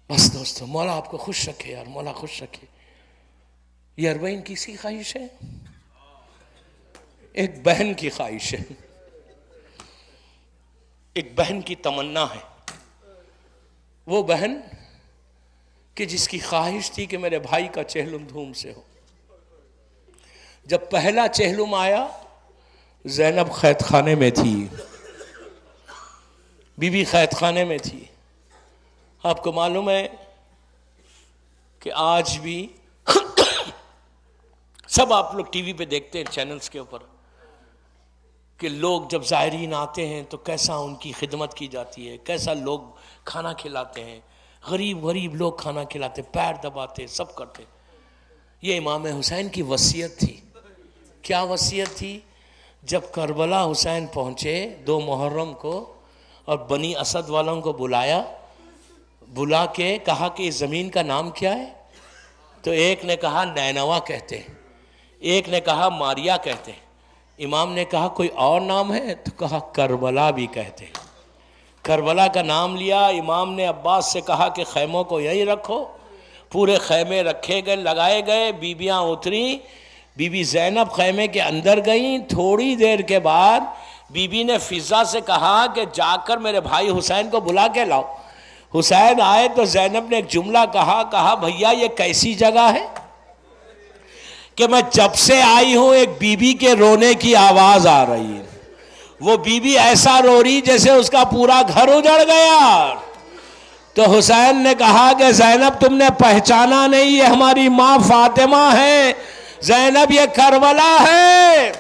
بس دوستو، مولا آپ کو خوش رکھے یار، مولا خوش رکھے. یہ اربعین کسی خواہش ہے؟ ایک بہن کی خواہش ہے، ایک بہن کی تمنا ہے. وہ بہن کہ جس کی خواہش تھی کہ میرے بھائی کا چہلم دھوم سے ہو. جب پہلا چہلم آیا، زینب قید خانے میں تھی، بی بی قید خانے میں تھی. آپ کو معلوم ہے کہ آج بھی سب آپ لوگ ٹی وی پہ دیکھتے ہیں، چینلز کے اوپر، کہ لوگ جب زائرین آتے ہیں تو کیسا ان کی خدمت کی جاتی ہے، کیسا لوگ کھانا کھلاتے ہیں. غریب لوگ کھانا کھلاتے، پیر دباتے، سب کرتے. یہ امام حسین کی وصیت تھی کیا وصیت تھی؟ جب کربلا حسین پہنچے 2 محرم کو اور بنی اسد والوں کو بلا کے کہا کہ اس زمین کا نام کیا ہے؟ تو ایک نے کہا نینوا کہتے ہیں، ایک نے کہا ماریا کہتے ہیں، امام نے کہا کوئی اور نام ہے؟ تو کہا کربلا بھی کہتے ہیں۔ کربلا کا نام لیا۔ امام نے عباس سے کہا کہ خیموں کو یہی رکھو، پورے خیمے رکھے گئے، لگائے گئے، بیبیاں اتریں، بی بی زینب خیمے کے اندر گئیں۔ تھوڑی دیر کے بعد بی بی نے فضہ سے کہا کہ جا کر میرے بھائی حسین کو بلا کے لاؤ۔ حسین آئے تو زینب نے ایک جملہ کہا بھیا یہ کیسی جگہ ہے کہ میں جب سے آئی ہوں ایک بی بی کے رونے کی آواز آ رہی ہے، وہ بی بی ایسا رو رہی جیسے اس کا پورا گھر اجڑ گیا۔ تو حسین نے کہا کہ زینب تم نے پہچانا نہیں، یہ ہماری ماں فاطمہ ہے، زینب یہ کربلا ہے۔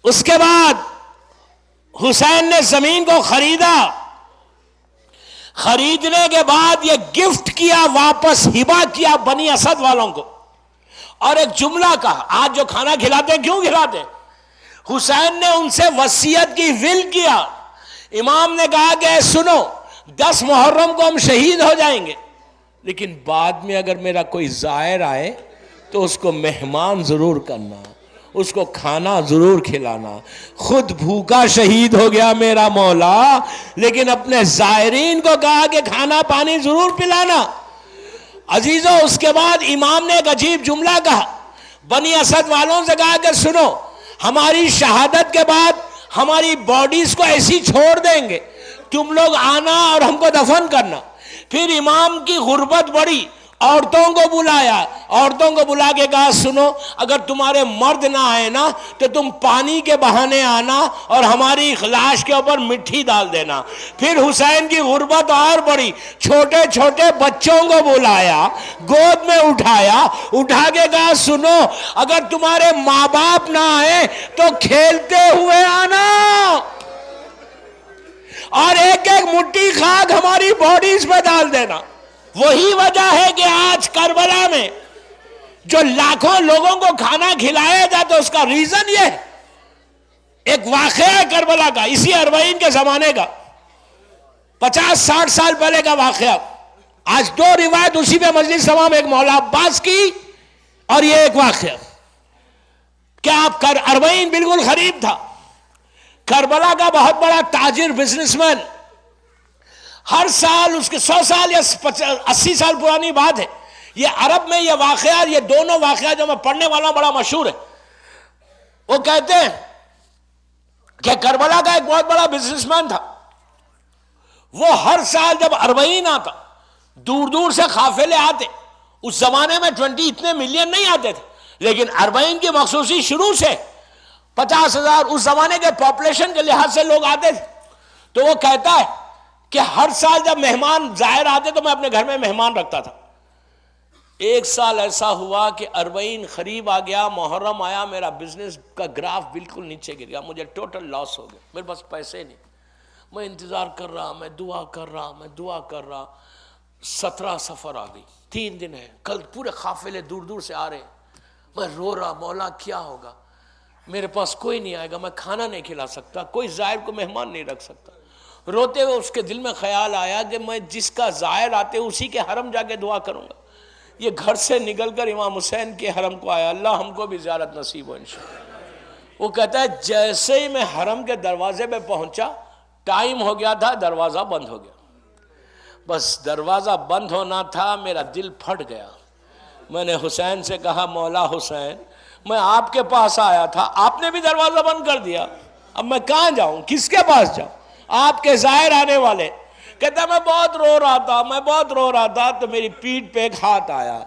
اس کے بعد حسین نے زمین کو خریدا، خریدنے کے بعد یہ گفٹ کیا، واپس ہبہ کیا بنی اسد والوں کو، اور ایک جملہ کہا، آج جو کھانا کھلاتے ہیں کیوں کھلاتے ہیں؟ حسین نے ان سے وصیت کی ول کیا۔ امام نے کہا کہ سنو 10 محرم کو ہم شہید ہو جائیں گے، لیکن بعد میں اگر میرا کوئی زائر آئے تو اس کو مہمان ضرور کرنا، اس کو کھانا ضرور کھلانا۔ خود بھوکا شہید ہو گیا میرا مولا، لیکن اپنے زائرین کو کہا کہ کھانا پانی ضرور پلانا۔ عزیزو اس کے بعد امام نے ایک عجیب جملہ کہا، بنی اسد والوں سے کہا کہ سنو ہماری شہادت کے بعد ہماری باڈیز کو ایسی چھوڑ دیں گے، تم لوگ آنا اور ہم کو دفن کرنا۔ پھر امام کی غربت بڑھی، عورتوں کو بلایا، عورتوں کو بلا کے کہا سنو اگر تمہارے مرد نہ آئے نا تو تم پانی کے بہانے آنا اور ہماری لاش کے اوپر مٹی ڈال دینا۔ پھر حسین کی غربت اور بڑھی، چھوٹے چھوٹے بچوں کو بلایا، گود میں اٹھا کے کہا سنو اگر تمہارے ماں باپ نہ آئے تو کھیلتے ہوئے آنا، اور ایک ایک مٹھی خاک ہماری باڈیز پہ ڈال دینا۔ وہی وجہ ہے کہ آج کربلا میں جو لاکھوں لوگوں کو کھانا کھلایا جاتا ہے اس کا ریزن یہ ہے۔ ایک واقعہ ہے کربلا کا، اسی اربعین کے زمانے کا، 50-60 سال پہلے کا واقعہ۔ آج 2 روایت اسی پہ مجلس تمام، ایک مولا عباس کی اور یہ ایک واقعہ۔ کیا آپ اربعین بالکل قریب تھا، کربلا کا بہت بڑا تاجر بزنس مین، ہر سال اس کے 100 سال یا 80 سال پرانی بات ہے، یہ عرب میں یہ واقعہ، یہ دونوں واقعہ جو میں پڑھنے والا ہوں بڑا مشہور ہے۔ وہ کہتے ہیں کہ کربلا کا ایک بہت بڑا بزنس مین تھا، وہ ہر سال جب اربعین آتا دور دور سے قافلے آتے، اس زمانے میں 20 اتنے ملین نہیں آتے تھے، لیکن اربعین کی مخصوصی شروع سے 50,000 اس زمانے کے پاپولیشن کے لحاظ سے لوگ آتے تھے۔ تو وہ کہتا ہے کہ ہر سال جب مہمان ظاہر آتے تو میں اپنے گھر میں مہمان رکھتا تھا۔ ایک سال ایسا ہوا کہ اربعین قریب آ گیا، محرم آیا، میرا بزنس کا گراف بالکل نیچے گر گیا، مجھے ٹوٹل لاس ہو گیا، میرے پاس پیسے نہیں، میں انتظار کر رہا، میں دعا کر رہا، 17 سفر آ گئی، 3 دن ہے، کل پورے قافلے دور دور سے آ رہے ہیں، میں رو رہا، مولا کیا ہوگا، میرے پاس کوئی نہیں آئے گا، میں کھانا نہیں کھلا سکتا، کوئی زائر کو مہمان نہیں رکھ سکتا۔ روتے ہوئے اس کے دل میں خیال آیا کہ میں جس کا زائر آتے اسی کے حرم جا کے دعا کروں گا۔ یہ گھر سے نکل کر امام حسین کے حرم کو آیا، اللہ ہم کو بھی زیارت نصیب ہو انشاءاللہ۔ وہ کہتا ہے جیسے ہی میں حرم کے دروازے پہ پہنچا، ٹائم ہو گیا تھا، دروازہ بند ہو گیا، بس دروازہ بند ہونا تھا، میرا دل پھٹ گیا۔ میں نے حسین سے کہا مولا حسین میں آپ کے پاس آیا تھا، آپ نے بھی دروازہ بند کر دیا، اب میں کہاں جاؤں، کس کے پاس جاؤں، آپ کے زائر آنے والے۔ کہتا میں بہت رو رہا تھا تو میری پیٹھ پہ ایک ہاتھ آیا،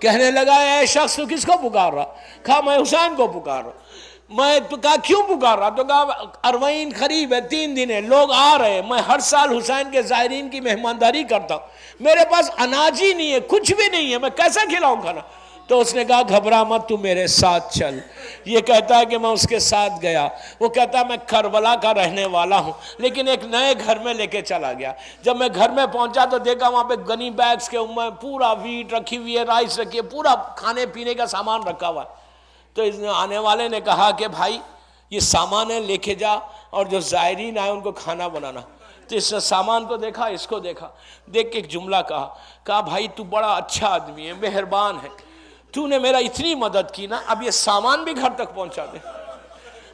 کہنے لگا اے شخص تو کس کو پکار رہا؟ کہا میں حسین کو پکار رہا۔ میں تو کہا کیوں پکار رہا؟ تو کہا اربعین قریب ہے، 3 دن ہے، لوگ آ رہے ہیں، میں ہر سال حسین کے زائرین کی مہمانداری کرتا ہوں، میرے پاس اناج ہی نہیں ہے، کچھ بھی نہیں ہے، میں کیسے کھلاؤں کھانا؟ تو اس نے کہا گھبرا مت، تو میرے ساتھ چل. یہ کہتا ہے کہ میں اس کے ساتھ گیا. وہ کہتا ہے میں کربلا کا رہنے والا ہوں لیکن ایک نئے گھر میں لے کے چلا گیا. جب میں گھر میں پہنچا تو دیکھا وہاں پہ گنی بیگز کے اوپر پورا ویٹ رکھی ہوئی ہے، رائس رکھی ہے، پورا کھانے پینے کا سامان رکھا ہوا ہے. تو اس نے آنے والے نے کہا کہ بھائی یہ سامان ہے، لے کے جا اور جو زائرین آئے ان کو کھانا بنانا. تو اس نے سامان کو دیکھا، اس کو دیکھا، دیکھ کے ایک جملہ کہا بھائی تو بڑا اچھا آدمی ہے، مہربان ہے، تو نے میرا اتنی مدد کی نا، اب یہ سامان بھی گھر تک پہنچا دے.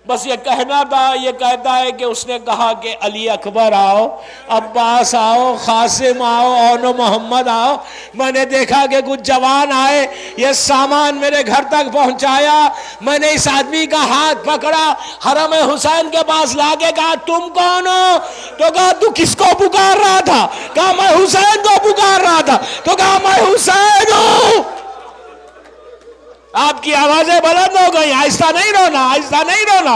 بس یہ کہنا تھا. یہ کہتا ہے کہ اس نے کہا کہ علی اکبر آؤ، عباس آؤ، قاسم آؤ، اور محمد آؤ. میں نے دیکھا کہ کچھ جوان آئے، یہ سامان میرے گھر تک پہنچایا. میں نے اس آدمی کا ہاتھ پکڑا، حرم حسین کے پاس لا کے کہا تم کون ہو؟ تو کہا تو کس کو پکار رہا تھا؟ کہا میں حسین کو پکار رہا تھا. تو کہا میں حسین ہوں. آپ کی آوازیں بلند ہو گئی. آہستہ نہیں رونا، آہستہ نہیں رونا.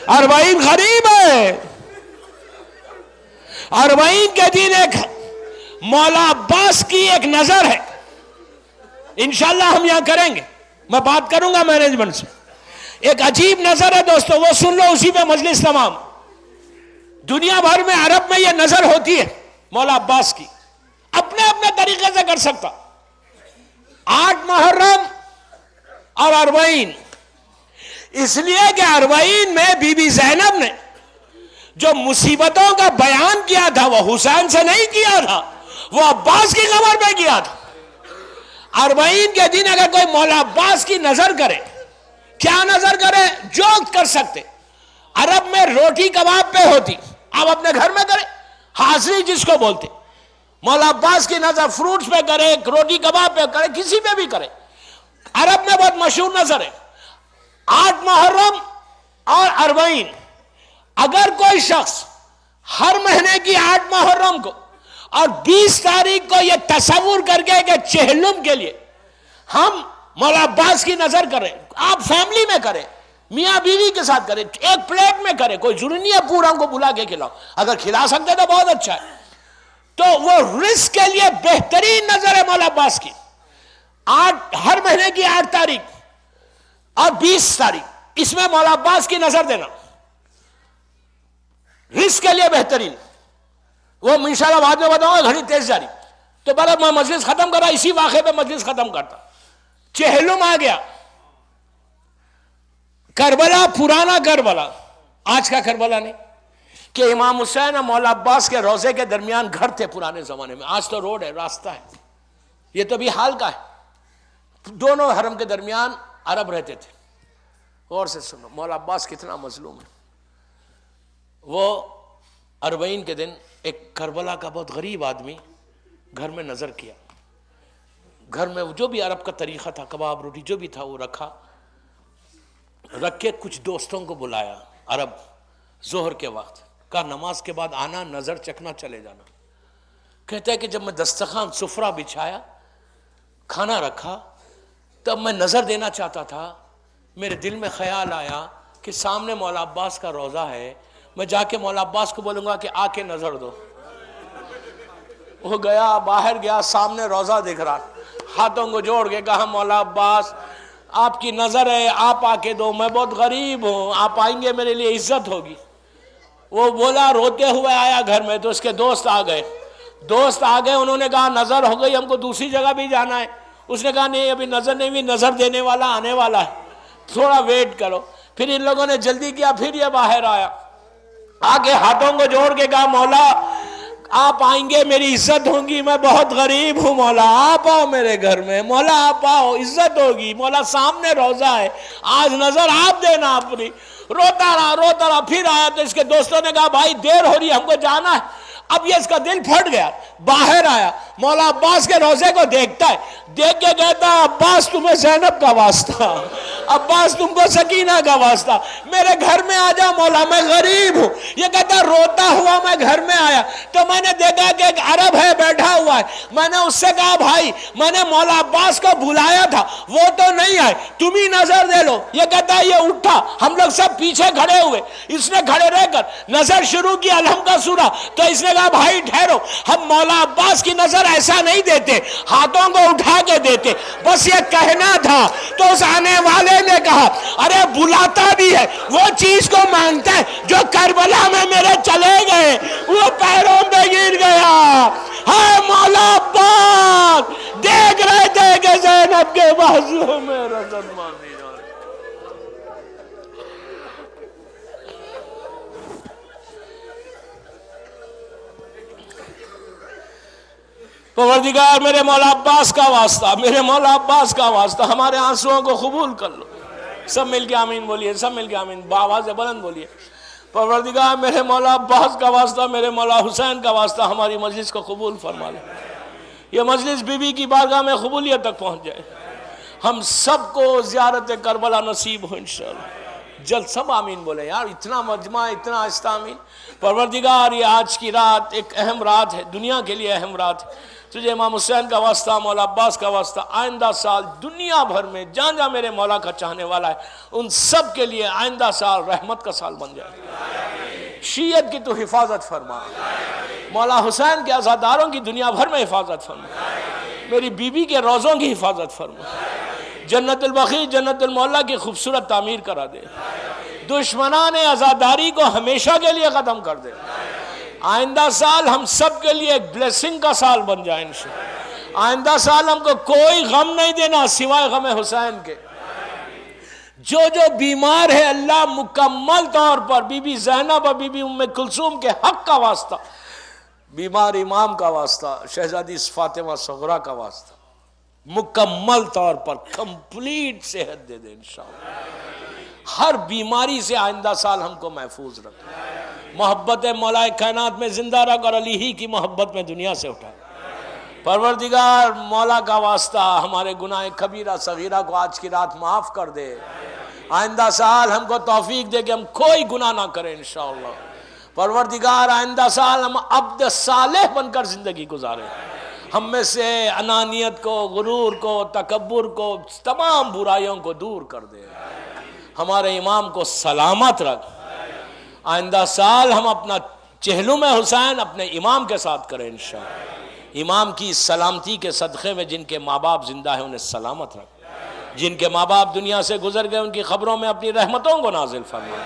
اربعین قریب ہے. اربعین کے دن ایک مولا عباس کی ایک نظر ہے، انشاءاللہ ہم یہاں کریں گے، میں بات کروں گا مینجمنٹ سے. ایک عجیب نظر ہے دوستو، وہ سن لو، اسی پہ مجلس تمام. دنیا بھر میں عرب میں یہ نظر ہوتی ہے مولا عباس کی، اپنے اپنے طریقے سے کر سکتا. 8 محرم اور اربعین، اس لیے کہ اربعین میں بی بی زینب نے جو مصیبتوں کا بیان کیا تھا وہ حسین سے نہیں کیا تھا، وہ عباس کی قبر پہ کیا تھا. اربعین کے دن اگر کوئی مولا عباس کی نظر کرے، کیا نظر کرے؟ جو کر سکتے. عرب میں روٹی کباب پہ ہوتی، آپ اپنے گھر میں کریں، حاضری جس کو بولتے. مولا عباس کی نظر فروٹس پہ کرے، روٹی کباب پہ کرے، کسی پہ بھی کرے. عرب میں بہت مشہور نظر ہے. 8 محرم اور اربعین، اگر کوئی شخص ہر مہینے کی 8 محرم کو اور 20 تاریخ کو یہ تصور کر کے کہ چہلم کے لیے ہم مولا عباس کی نظر کریں، آپ فیملی میں کریں، میاں بیوی کے ساتھ کریں، ایک پلیٹ میں کریں، کوئی ضروری نہیں ہے پورا کو بلا کے کھلاؤ، اگر کھلا سکتے تو بہت اچھا ہے. تو وہ رزق کے لیے بہترین نظر ہے مولا عباس کی. 8 ہر مہینے کی 8 تاریخ اور 20 تاریخ، اس میں مولا عباس کی نظر دینا رزق کے لیے بہترین. وہ انشاءاللہ بعد میں بتاؤں گا، گھڑی تیز جاری. تو بڑا میں مجلس ختم کر رہا، اسی واقعے پہ مجلس ختم کرتا. چہلم آ گیا، کربلا، پرانا کربلا، آج کا کربلا نہیں. کہ امام حسین اور مولا عباس کے روضے کے درمیان گھر تھے پرانے زمانے میں. آج تو روڈ ہے، راستہ ہے. یہ تو بھی حال کا ہے. دونوں حرم کے درمیان عرب رہتے تھے. غور سے سنو، مولا عباس کتنا مظلوم ہے. وہ اربعین کے دن ایک کربلا کا بہت غریب آدمی گھر میں نظر کیا. گھر میں جو بھی عرب کا طریقہ تھا، کباب روٹی جو بھی تھا وہ رکھا، رکھ کے کچھ دوستوں کو بلایا عرب. ظہر کے وقت کہا نماز کے بعد آنا، نظر چکھنا، چلے جانا. کہتا ہے کہ جب میں دسترخوان سفرہ بچھایا، کھانا رکھا، تب میں نظر دینا چاہتا تھا. میرے دل میں خیال آیا کہ سامنے مولا عباس کا روضہ ہے، میں جا کے مولا عباس کو بولوں گا کہ آ کے نظر دو. وہ گیا، باہر گیا، سامنے روضہ دکھ رہا، ہاتھوں کو جوڑ کے کہا مولا عباس آپ کی نظر ہے، آپ آ کے دو، میں بہت غریب ہوں، آپ آئیں گے میرے لیے عزت ہوگی. وہ بولا، روتے ہوئے آیا گھر میں. تو اس کے دوست آ گئے، انہوں نے کہا نظر ہو گئی، ہم کو دوسری جگہ بھی جانا ہے. اس نے کہا نہیں، ابھی نظر نہیں ہوئی، نظر دینے والا آنے والا ہے، تھوڑا ویٹ کرو. پھر ان لوگوں نے جلدی کیا، پھر یہ باہر آیا، آگے ہاتھوں کو جوڑ کے کہا مولا آپ آئیں گے میری عزت ہوگی، میں بہت غریب ہوں، مولا آپ آؤ میرے گھر میں، مولا آپ آؤ، عزت ہوگی، مولا سامنے روضہ ہے، آج نظر آپ دینا اپنی. روتا رہا. پھر آیا تو اس کے دوستوں نے کہا بھائی دیر ہو رہی ہے، ہم کو جانا ہے. اب یہ اس کا دل پھٹ گیا، باہر آیا، مولا عباس کے روضے کو دیکھتا ہے، دیکھ کے کہتا ہے عباس تمہیں زینب کا واسطہ، عباس تم کو سکینہ کا واسطہ، میرے گھر میں آ جا مولا، میں غریب ہوں۔ یہ کہتا روتا ہوا میں گھر میں آیا تو میں نے دیکھا کہ ایک عرب ہے بیٹھا ہوا ہے، میں نے اس سے کہا بھائی میں نے مولا عباس کو بلایا تھا وہ تو نہیں آئے، تم ہی نظر دے لو۔ یہ کہتا ہے یہ اٹھا، ہم لوگ سب پیچھے کھڑے ہوئے، اس نے کھڑے رہ کر نظر شروع کی الحم کا سورہ، تو اس نے کہا بھائی ٹھہرو، ہم مولا عباس کی نظر ایسا نہیں دیتے، ہاتھوں کو اٹھا کے دیتے، بس یہ کہنا تھا۔ تو اس آنے والے نے کہا ارے بلاتا بھی ہے، وہ چیز کو مانگتا ہے جو کربلا میں میرے چلے گئے، وہ پیروں پہ گر گیا۔ ہائے مولا عباس، دیکھ رہے تھے کہ زینب کے بازو میں رزن ماندی جا رہی۔ پروردگار میرے مولا عباس کا واسطہ، میرے مولا عباس کا واسطہ ہمارے آنسوؤں کو قبول کر لو۔ سب مل کے آمین بولیے، سب مل کے آمین، بآواز بلند بولیے۔ پروردگار میرے مولا عباس کا واسطہ، میرے مولا حسین کا واسطہ ہماری مجلس کو قبول فرما لے۔ یہ مجلس بی بی کی بارگاہ میں قبولیت تک پہنچ جائے، ہم سب کو زیارت کربلا نصیب ہو انشاءاللہ۔ جلد سب آمین بولے یار، اتنا مجمع، اتنا آہستہ آمین۔ پروردگار یہ آج کی رات ایک اہم رات ہے، دنیا کے لیے اہم رات ہے۔ تجھے امام حسین کا واسطہ، مولا عباس کا واسطہ، آئندہ سال دنیا بھر میں جہاں جہاں میرے مولا کا چاہنے والا ہے ان سب کے لیے آئندہ سال رحمت کا سال بن جائے۔ شیعت کی تو حفاظت فرما، مولا حسین کے عزاداروں کی دنیا بھر میں حفاظت فرما، میری بی بی کے روزوں کی حفاظت فرما، جنت البقیع جنت المعلا کی خوبصورت تعمیر کرا دے، دشمنان عزاداری کو ہمیشہ کے لیے ختم کر دے۔ آئندہ سال ہم سب کے لیے ایک بلیسنگ کا سال بن جائے انشاءاللہ۔ آئندہ سال ہم کو کوئی غم نہیں دینا سوائے غم حسین کے۔ جو بیمار ہے اللہ مکمل طور پر بی بی زینب اور بی بی ام کلثوم کے حق کا واسطہ، بیمار امام کا واسطہ، شہزادی فاطمہ صغرا کا واسطہ، مکمل طور پر کمپلیٹ صحت دے دے انشاءاللہ۔ ہر بیماری سے آئندہ سال ہم کو محفوظ رکھ، محبت مولا کائنات میں زندہ رکھ اور علی ہی کی محبت میں دنیا سے اٹھا۔ پروردگار مولا کا واسطہ ہمارے گناہ کبیرہ صغیرہ کو آج کی رات معاف کر دے، آئندہ سال ہم کو توفیق دے کہ ہم کوئی گناہ نہ کریں انشاءاللہ۔ پروردگار آئندہ سال ہم عبد صالح بن کر زندگی گزاریں، ہم میں سے انانیت کو، غرور کو، تکبر کو، تمام برائیوں کو دور کر دے، ہمارے امام کو سلامت رکھ۔ آئندہ سال ہم اپنا چہلم حسین اپنے امام کے ساتھ کریں انشاءاللہ۔ امام کی سلامتی کے صدقے میں جن کے ماں باپ زندہ ہیں انہیں سلامت رکھ، جن کے ماں باپ دنیا سے گزر گئے ان کی خبروں میں اپنی رحمتوں کو نازل فرما،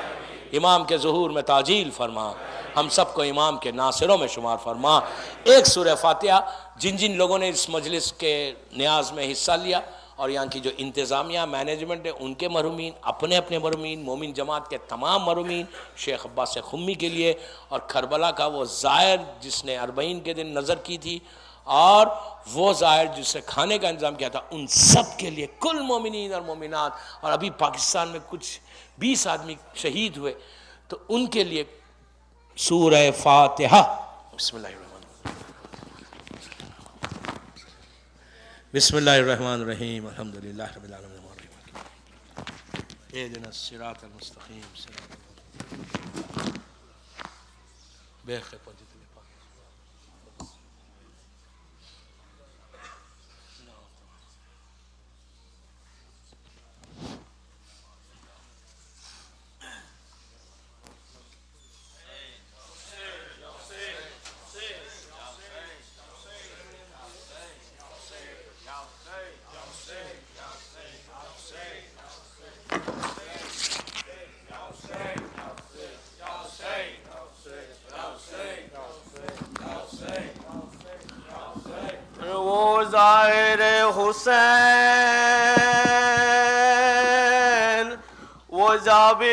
امام کے ظہور میں تعجیل فرما، ہم سب کو امام کے ناصروں میں شمار فرما۔ ایک سورہ فاتحہ جن جن لوگوں نے اس مجلس کے نیاز میں حصہ لیا اور یہاں کی جو انتظامیہ مینجمنٹ ہے ان کے مرحومین، اپنے اپنے مرحومین، مومن جماعت کے تمام مرحومین، شیخ عباس خمی کے لیے، اور کربلا کا وہ زائر جس نے 40 کے دن نظر کی تھی اور وہ زائر جس سے کھانے کا انتظام کیا تھا، ان سب کے لیے، کل مومنین اور مومنات، اور ابھی پاکستان میں کچھ 20 آدمی شہید ہوئے تو ان کے لیے سورہ فاتحہ۔ بسم اللہ الرحمن بسم اللہ الرحمن الرحیم، الحمدللہ رب العالمین اہدنا الصراط المستقیم صراط بے خفت ظاہر حسین، وہ جابر،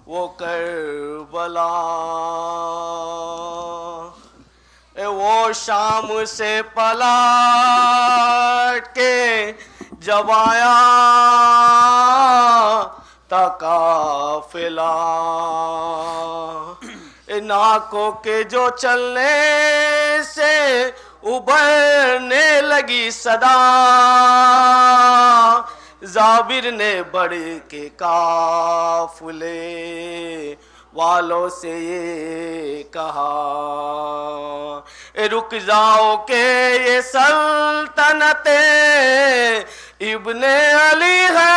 وہ کربلا، وہ شام سے پلٹ کے جب آیا تا قافلہ، ناکوں کے جو چلنے سے ابھرنے لگی صدا زابر نے بڑھ کے قافلے والوں سے یہ کہا رک جاؤ کہ یہ سلطنت ابن علی ہے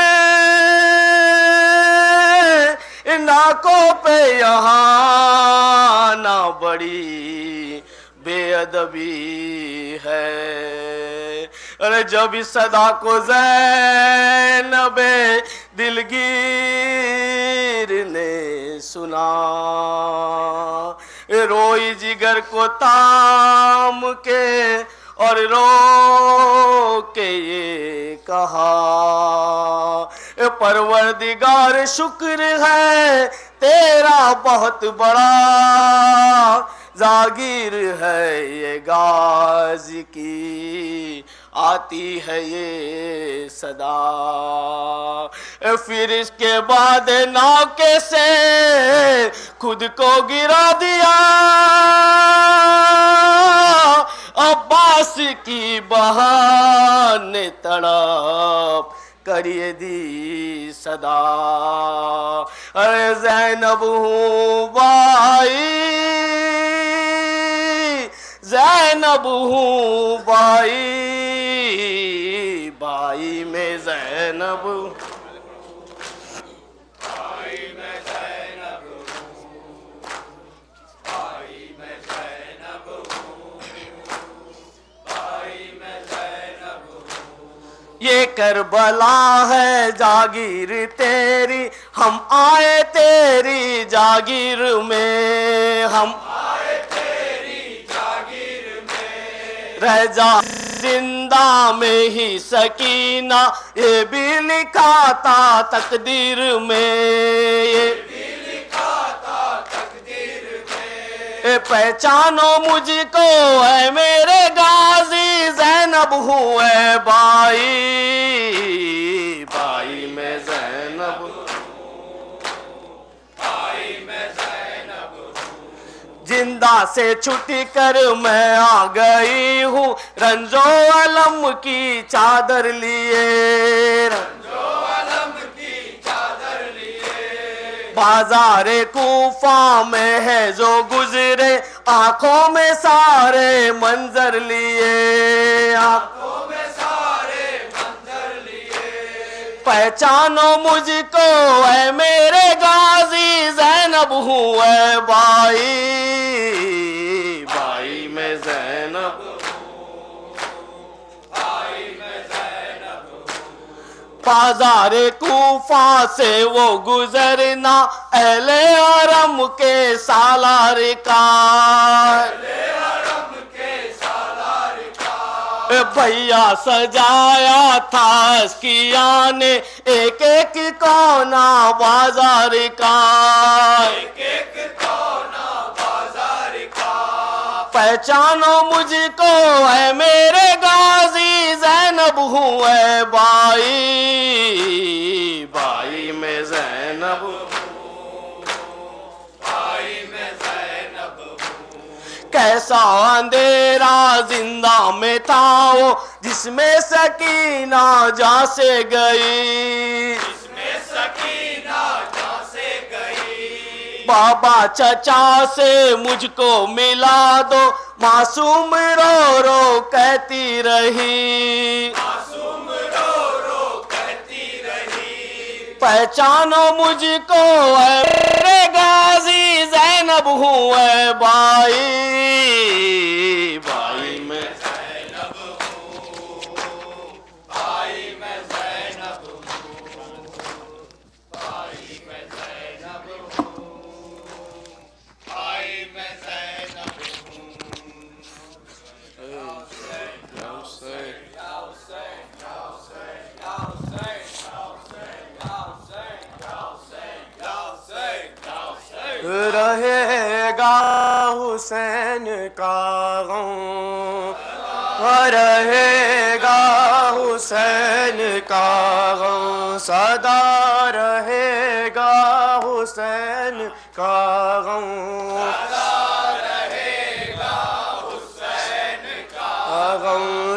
ناکوں پہ یہاں نہ بڑی بے ادبی ہے ارے جب اس صدا کو زینب دلگیر نے سنا روئی جگر کو تام کے اور رو کے یہ کہا پروردگار شکر ہے تیرا بہت بڑا جاگیر ہے یہ غازی کی آتی ہے یہ صدا پھر اس کے بعد ناکے سے خود کو گرا دیا عباس کی بہان نے تڑپ کریے دی صدا ارے زینب ہوں بائی زینب ہوں بائی بائی میں زینب یہ کربلا ہے جاگیر تیری ہم آئے تیری جاگیر میں ہم آئے تیری جاگیر میں رہ جا زندہ میں ہی سکینہ یہ بھی لکھا تھا تقدیر میں یہ بھی لکھا تھا تقدیر میں پہچانو مجھ کو اے میرے غازی زینب ہوں اے بائی بائی میں زینب زندہ سے چھٹی کر میں آ گئی ہوں رنج و علم کی چادر لیے بازار کوفہ میں ہے جو گزرے آنکھوں میں سارے منظر لیے پہچانو مجھ کو اے میرے غازی زینب ہوں اے بائی بائی میں زینب بازار کوفہ سے وہ گزرنا اہل حرم کے سالار کا بھیا سجایا تھا اسکیا نے ایک ایک کونا بازار کا پہچانو مجھ کو اے میرے غازی زینب ہوں اے بائی بائی میں زینب کیسا اندھیرا زندہ میں تھا وہ جس میں سکینہ جہاں سے گئی بابا چچا سے مجھ کو ملا دو معصوم رو رو کہتی رہی پہچانو مجھ کو اے میرے غازی زینب ہوں اے بائی بائی میں رہے گا حسین کا غم رہے گا حسین کا غم سدا رہے گا حسین کا غم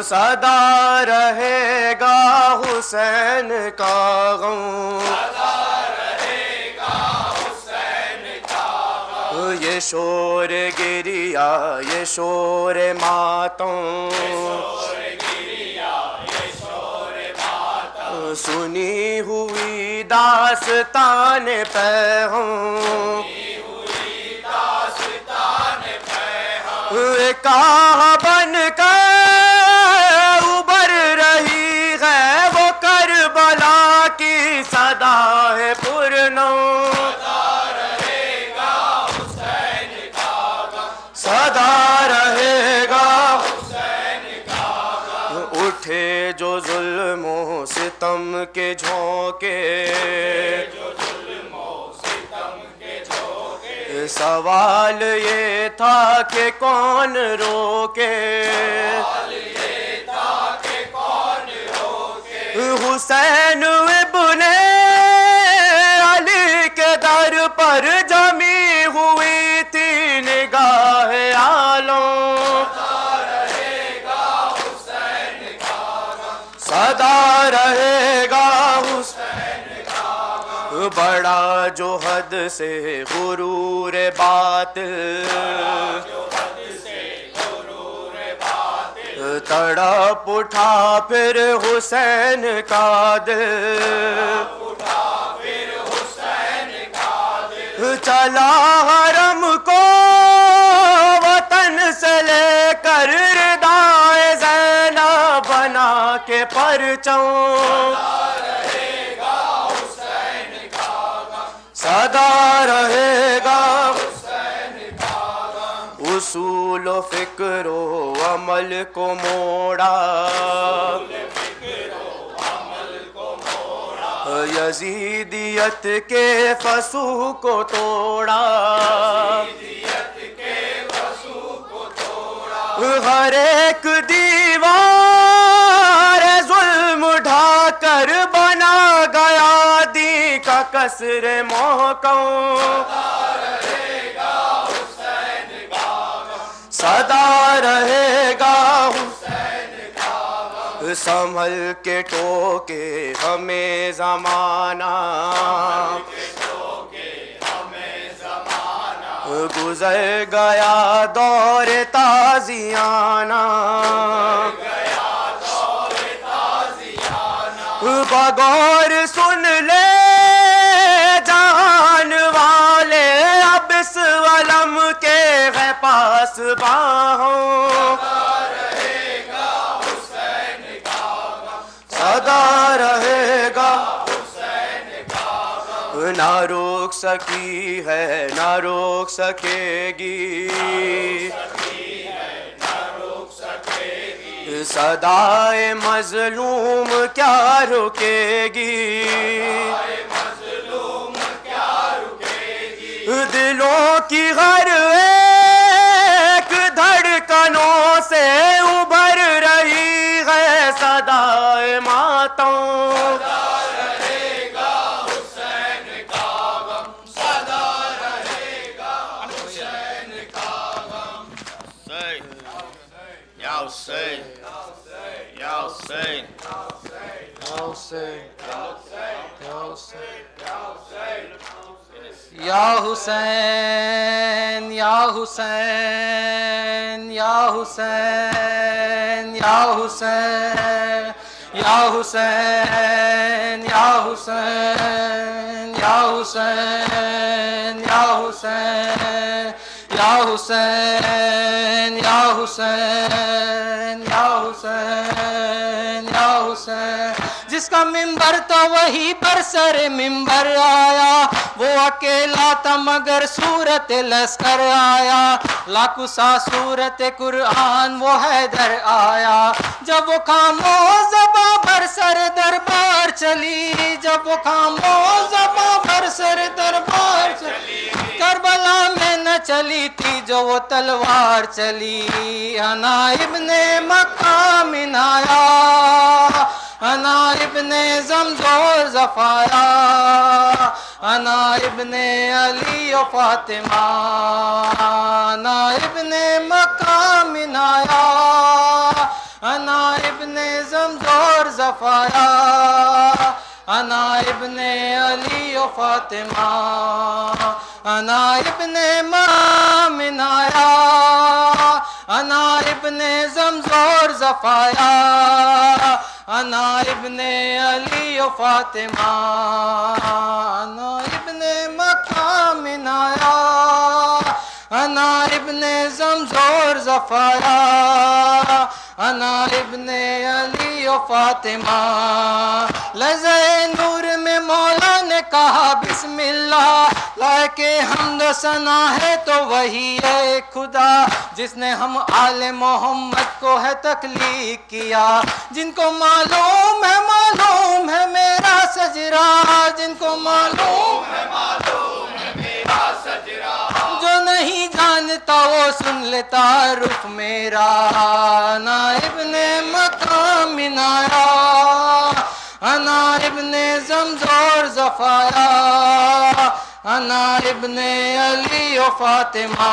سدا رہے گا حسین کا غم، یہ شور گریا یہ شور ماتم، سنی ہوئی داستان پیغام، کہاں بن کر ابھر رہی ہے وہ کربلا کی صدا ہے پرنم، صدا رہے گا اٹھے جو ظلم و ستم کے جھونکے، سوال یہ تھا کہ کون روکے، حسین ابن علی کے در پر جمی ہوئی تھی نگاہ عالم، صدا رہے گا بڑا جو حد سے غرور باطل، تڑپ اٹھا پھر حسین کا دل، چلا حرم کو وطن سے لے کر ردائے زینب بنا کے پرچم، صدا رہے گا اصول و فکر و عمل کو موڑا، یزیدیت کے فسوق کو توڑا، ہر ایک دیوار ظلم ڈھا کر بنا گیا دی کا قصر محکم، صدا رہے گا سنبھل کے ٹوکے ہمیں زمانہ، گزر گیا دور تازیانہ، بغور سن لے جہان والے اب اس علم کے ہے پاس باہوں، صدا رہے گا نہ روک سکی ہے نہ روک سکے گی، صدائے مظلوم کیا رکے گی، دلوں کی ہر ایک دھڑکنوں سے ابھر رہی ہے صدائے ماتم، یا حسین یا حسین یا حسین یا حسین یا حسین یا حسین یا حسین یا حسین یا حسین یا حسین یا حسین یا حسین، جس کا ممبر تھا وہی پر سر ممبر آیا، وہ اکیلا تھا مگر صورت لشکر آیا، لاکھوں سا صورت قرآن وہ حیدر آیا، جب وہ خاموش زباں پر سر دربار چلی، جب وہ خاموش زباں پر سر دربار چلی، کربلا میں نہ چلی تھی جو وہ تلوار چلی، انا ابن مقام آیا، انا ابن زمزور زفایا، انا ابن علی و فاطمہ، انا ابن مقام آیا، انا زفایا انا ابن علی و فاطمہ انا ابن مامن آیا انا ابن زمزور زفایا انا ابن علی و فاطمہ انا ابن مقامن آیا انا ابن زمزور زفایا انا ابن علی و فاطمہ لذے نور میں مولا نے کہا بسم اللہ لائے حمد و ثنا ہے تو وہی ہے خدا جس نے ہم آل محمد کو ہے تخلیق کیا جن کو معلوم ہے میرا سجرا جن کو معلوم ہے میرا سجرا جو نہیں جانتا وہ سن لیتا رخ میرا انا ابن مقام آیا انا ابن زمزور زفایا انا ابن علی و فاطمہ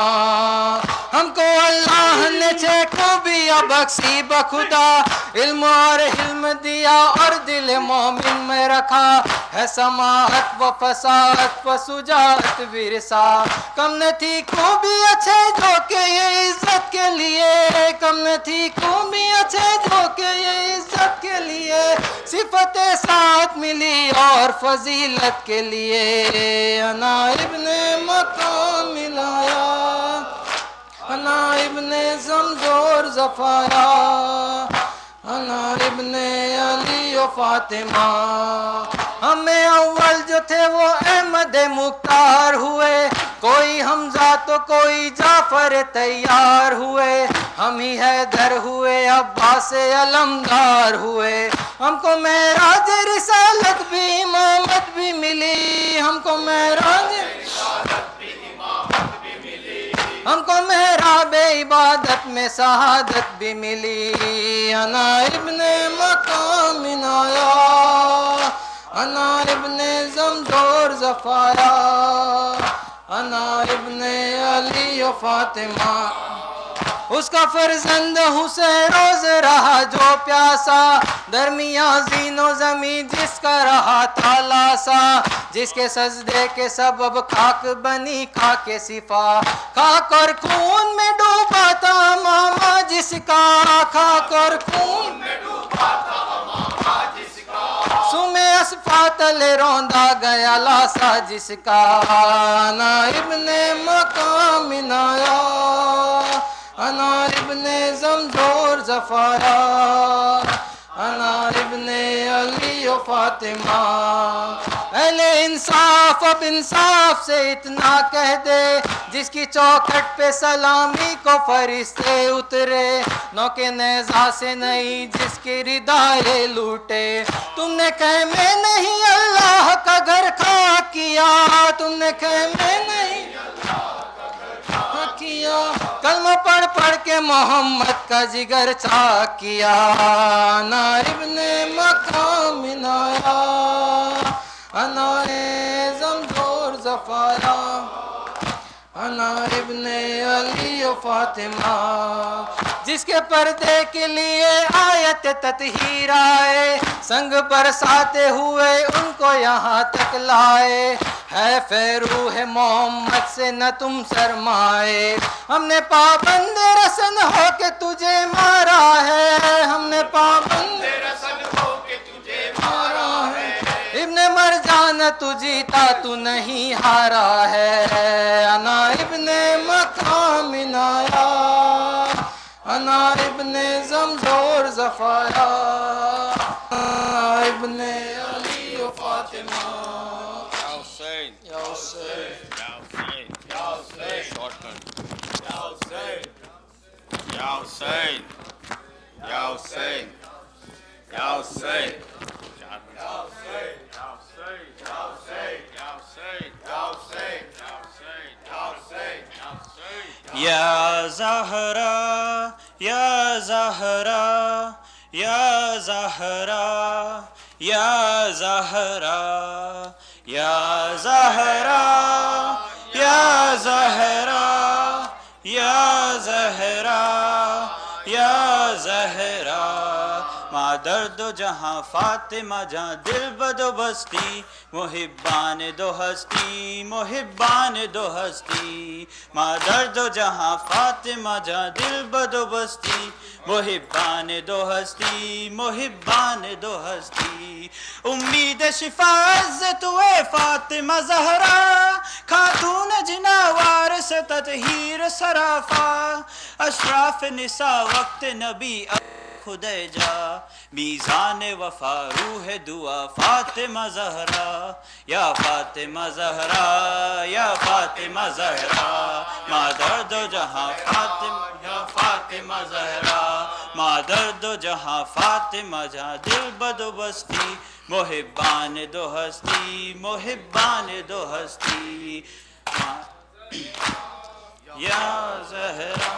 ہم کو اللہ نے چھ خوبیاں بخشی بخدا علم اور حلم دیا اور دل مومن میں رکھا ہے سماعت و فصاحت و شجاعت ورثہ کم نہ تھی خوبی اچھے جو کہ یہ عزت کے لیے کم نہ تھی خوبی اچھے جو کہ یہ عزت کے لیے صفت ساتھ ملی اور فضیلت کے لیے انا ابن مقام ملایا انا ابن زمزور زفایا انا ابن علی و فاطمہ ہمیں اول جو تھے وہ احمد مختار ہوئے کوئی حمزہ تو کوئی جعفر تیار ہوئے ہم ہی حیدر ہوئے عباس علمدار ہوئے ہم کو معراج رسالت بھی امامت بھی ملی ہم کو معراج رسالت بھی امامت بھی ملی ہم کو محراب عبادت میں شہادت بھی ملی انا ابن مقام آیا انا ابن زمزور زفایا انا ابن علی و فاطمہ اس کا فرزند حسین روز رہا جو پیاسا درمیان زین و زمین جس کا رہا تھا لاسا جس کے سجدے کے سبب خاک بنی خاک صفا خاک اور خون میں ڈوبا تھا ماما جس کا خاک اور خون میں ڈوبا تھا ماما جس کا سمے اسفات لے روندا گیا لاسا جس کا انا ابن مقام آیا انا ابن زمزور زفایا انا ابن علی و فاطمہ اہل انصاف اب انصاف سے اتنا کہہ دے جس کی چوکھٹ پہ سلامی کو فرشتے اترے نو کے نیزہ سے نہیں جس کی ردائے لوٹے تم نے خیمے نہیں اللہ کا گھر خاک کیا تم نے خیمے نہیں کیا کلمہ پڑھ پڑھ کے محمد کا جگر چاک کیا انا ابن مقام آیا انا زمزور زفایا انا ابن علی و فاطمہ جس کے پردے کے لیے آیت تطہیر آئے سنگ برساتے ہوئے ان کو یہاں تک لائے ہے فیروح محمد سے نہ تم شرمائے ہم نے پابند رسن ہو کے تجھے مارا ہے ہم نے پابند رسن ہو کے تجھے مارا ہے ابن مرجان تو جیتا تو نہیں ہارا ہے انا ابن مقام آیا انا ابن زمزور زفایا انا ابن علی و فاطمہ یا حسین یا زہرا یا زہرا یا زہرا یا زہرا یا زہرا یا زہرا یا زہرا یا زہرا ماں درد و جہاں فاطمہ جہاں دل بدو بستی محبان دو ہستی محبان دو ہستی ماں درد و جہاں فاطمہ جہاں دل بدو بستی محبان دو ہستی محبان دو ہستی امید شفا عزت ہوئے فاطمہ زہرا خاتون جنا وارث تطہیر سرافا اشراف نساء وقت نبی خدے جا میزان وفا روح دعا فاطمہ زہرا یا فاطمہ زہرا یا فاطمہ زہرا ماں درد و جہاں فاطمہ یا فاطمہ زہرا ماں درد و جہاں فاطمہ جہاں دل بدو بستی محبان دو ہستی محبان دو ہستی یا زہرا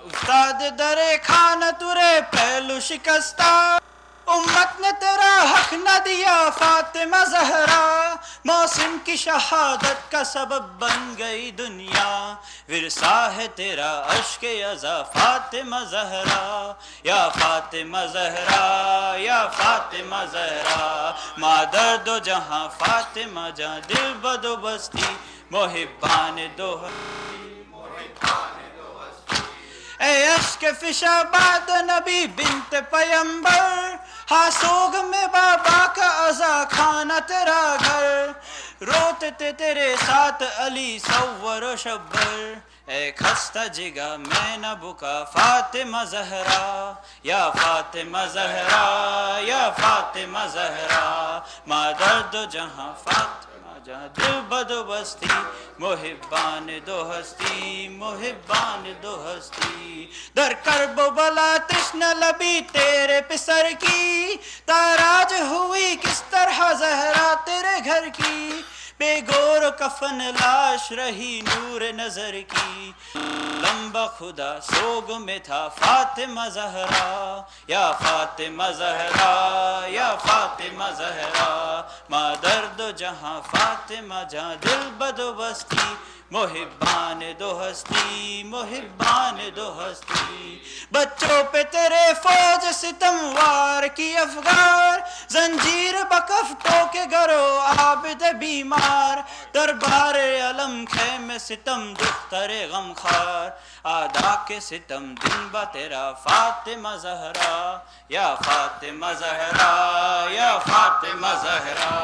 استاد در خانہ ترے پہلو شکستہ امت نے تیرا حق نہ دیا فاطمہ زہرا موسم کی شہادت کا سبب بن گئی دنیا ورثہ ہے تیرا اشک ازا فاطمہ زہرا یا فاطمہ زہرا یا فاطمہ زہرا ماں درد و جہاں فاطمہ جہاں دل بدو بستی محبان دو اے عشق فشا بعد نبی بنت پیمبر ہاسوگ میں بابا کا عزا کھانا تیرا گھر روتے تھے تیرے ساتھ علی صور و شبر اے خستہ جگہ میں نہ بکا فاطمہ زہرا یا فاطمہ زہرا یا فاطمہ زہرا ماں درد و جہاں فاطمہ جہاں دل بدو بستی محبان دو ہستی محبان دو ہستی در کرب و بلا تشن لبی تیرے پسر کی تاراج ہوئی کس طرح زہرا تیرے گھر کی بے گور و کفن لاش رہی نور نظر کی لمبا خدا سوگ میں تھا فاطمہ زہرا یا فاطمہ زہرا یا فاطمہ زہرا ماں درد و جہاں فاطمہ جہاں دل بدو بستی محبان دو ہستی محبان دو ہستی بچوں پہ تیرے فوج ستم وار کی افغار زنجیر بکف ٹوکے گرو عابد بیمار دربار علم خیم ستم دختر غمخوار آدھا کے ستم دن با تیرا فاطمہ زہرا یا فاطمہ زہرا یا فاطمہ زہرا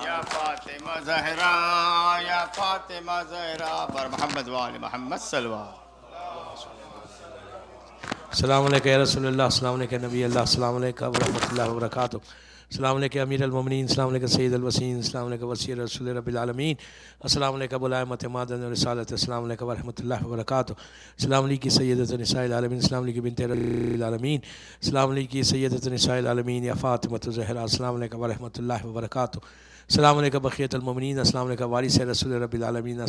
یا فاطمہ زہرا یا فاطمہ زہرا بر محمد وآل محمد صلوات. السلام علیکم یا رسول اللہ، السلام علیکم نبی اللہ، السلام علیکم ورحمۃ اللہ وبرکاتہ، السلام علیکم امیر المومنین، السلام علیکم سید الوسین، السلام علیکم وسیع رسول رب العالمین، السلام علیکم ولائمۃ مادن رسالت، السلام علیکم ورحمۃ اللہ وبرکاتہ، السلام علیکم سیدۃ نساء العالمین، السلام علیکم بنت رب العالمین، السلام علیکم سیدۃ نساء العالمین یا فاطمۃ زہرا، السلام علیکم ورحمۃ اللہ وبرکاتہ، السلام علیکم بقیۃ المومنین، السلام علیکم وارث رسول رب العالمین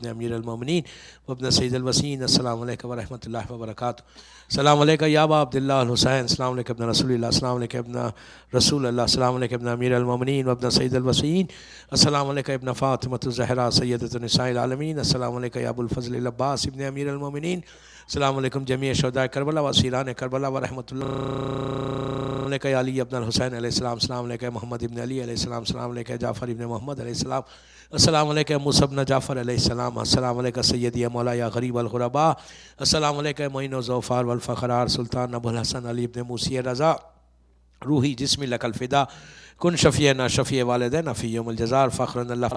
امیر المومنین وابن سید الوسین، السلام علیکم ورحمۃ اللہ وبرکاتہ، السلام علیکم یا ابا عبداللہ الحسین، السلام علیکم ابن رسول اللہ، السلام علیکم ابن رسول اللہ، السلام علیکم ابن امیر المومنین وابن سید الوسین، السلام علیکم ابن فاطمۃ الزہرا سیدۃ نساء العالمین، السلام علیکم یا ابو الفضل العباس ابن امیر المومنین، السلام علیکم جمیع شہداء کربلا و اسیران کربلا ورحمۃ اللہ علیکم یا علی ابن الحسین علیہ السلام، السلام علیکم محمد ابن علی علیہ السلام، السلام علیکم جعفر ابن محمد علیہ السلام، السلام علیکم موسیٰ بن جعفر علیہ السلام، السلام علیکم سیدی مولا یا غریب الغرباء، السلام علیکم معین و ظفار والفخرار سلطان ابو الحسن علی ابن موسی رضا، روحی جسمی لک الفدا، کن شفیعنا شفیع والدینا فی یوم الجزار، فخرن اللہ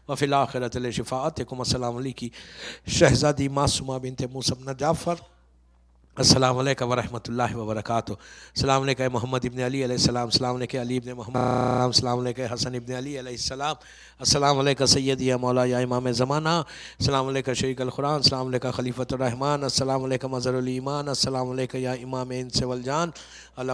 وفی الآخرۃ لشفاعتکم، السلام علیکم شہزادی معصومہ بنت موسیٰ بن جعفر، السلام علیکم ورحمۃ اللہ وبرکاتہ، السلام علیکم محمد ابن علی علیہ السلام، السلام علیکم علی ابن محمد، السلام علیکم حسن ابن علی علیہ السلام، السلام علیکم سیدی یا مولا یا امام زمانہ، السلام علیکم شریک القرآن، السلام علیکم خلیفۃ الرحمن، السلام علیکم مظہر الایمان، السلام علیکم یا امام انس والجان،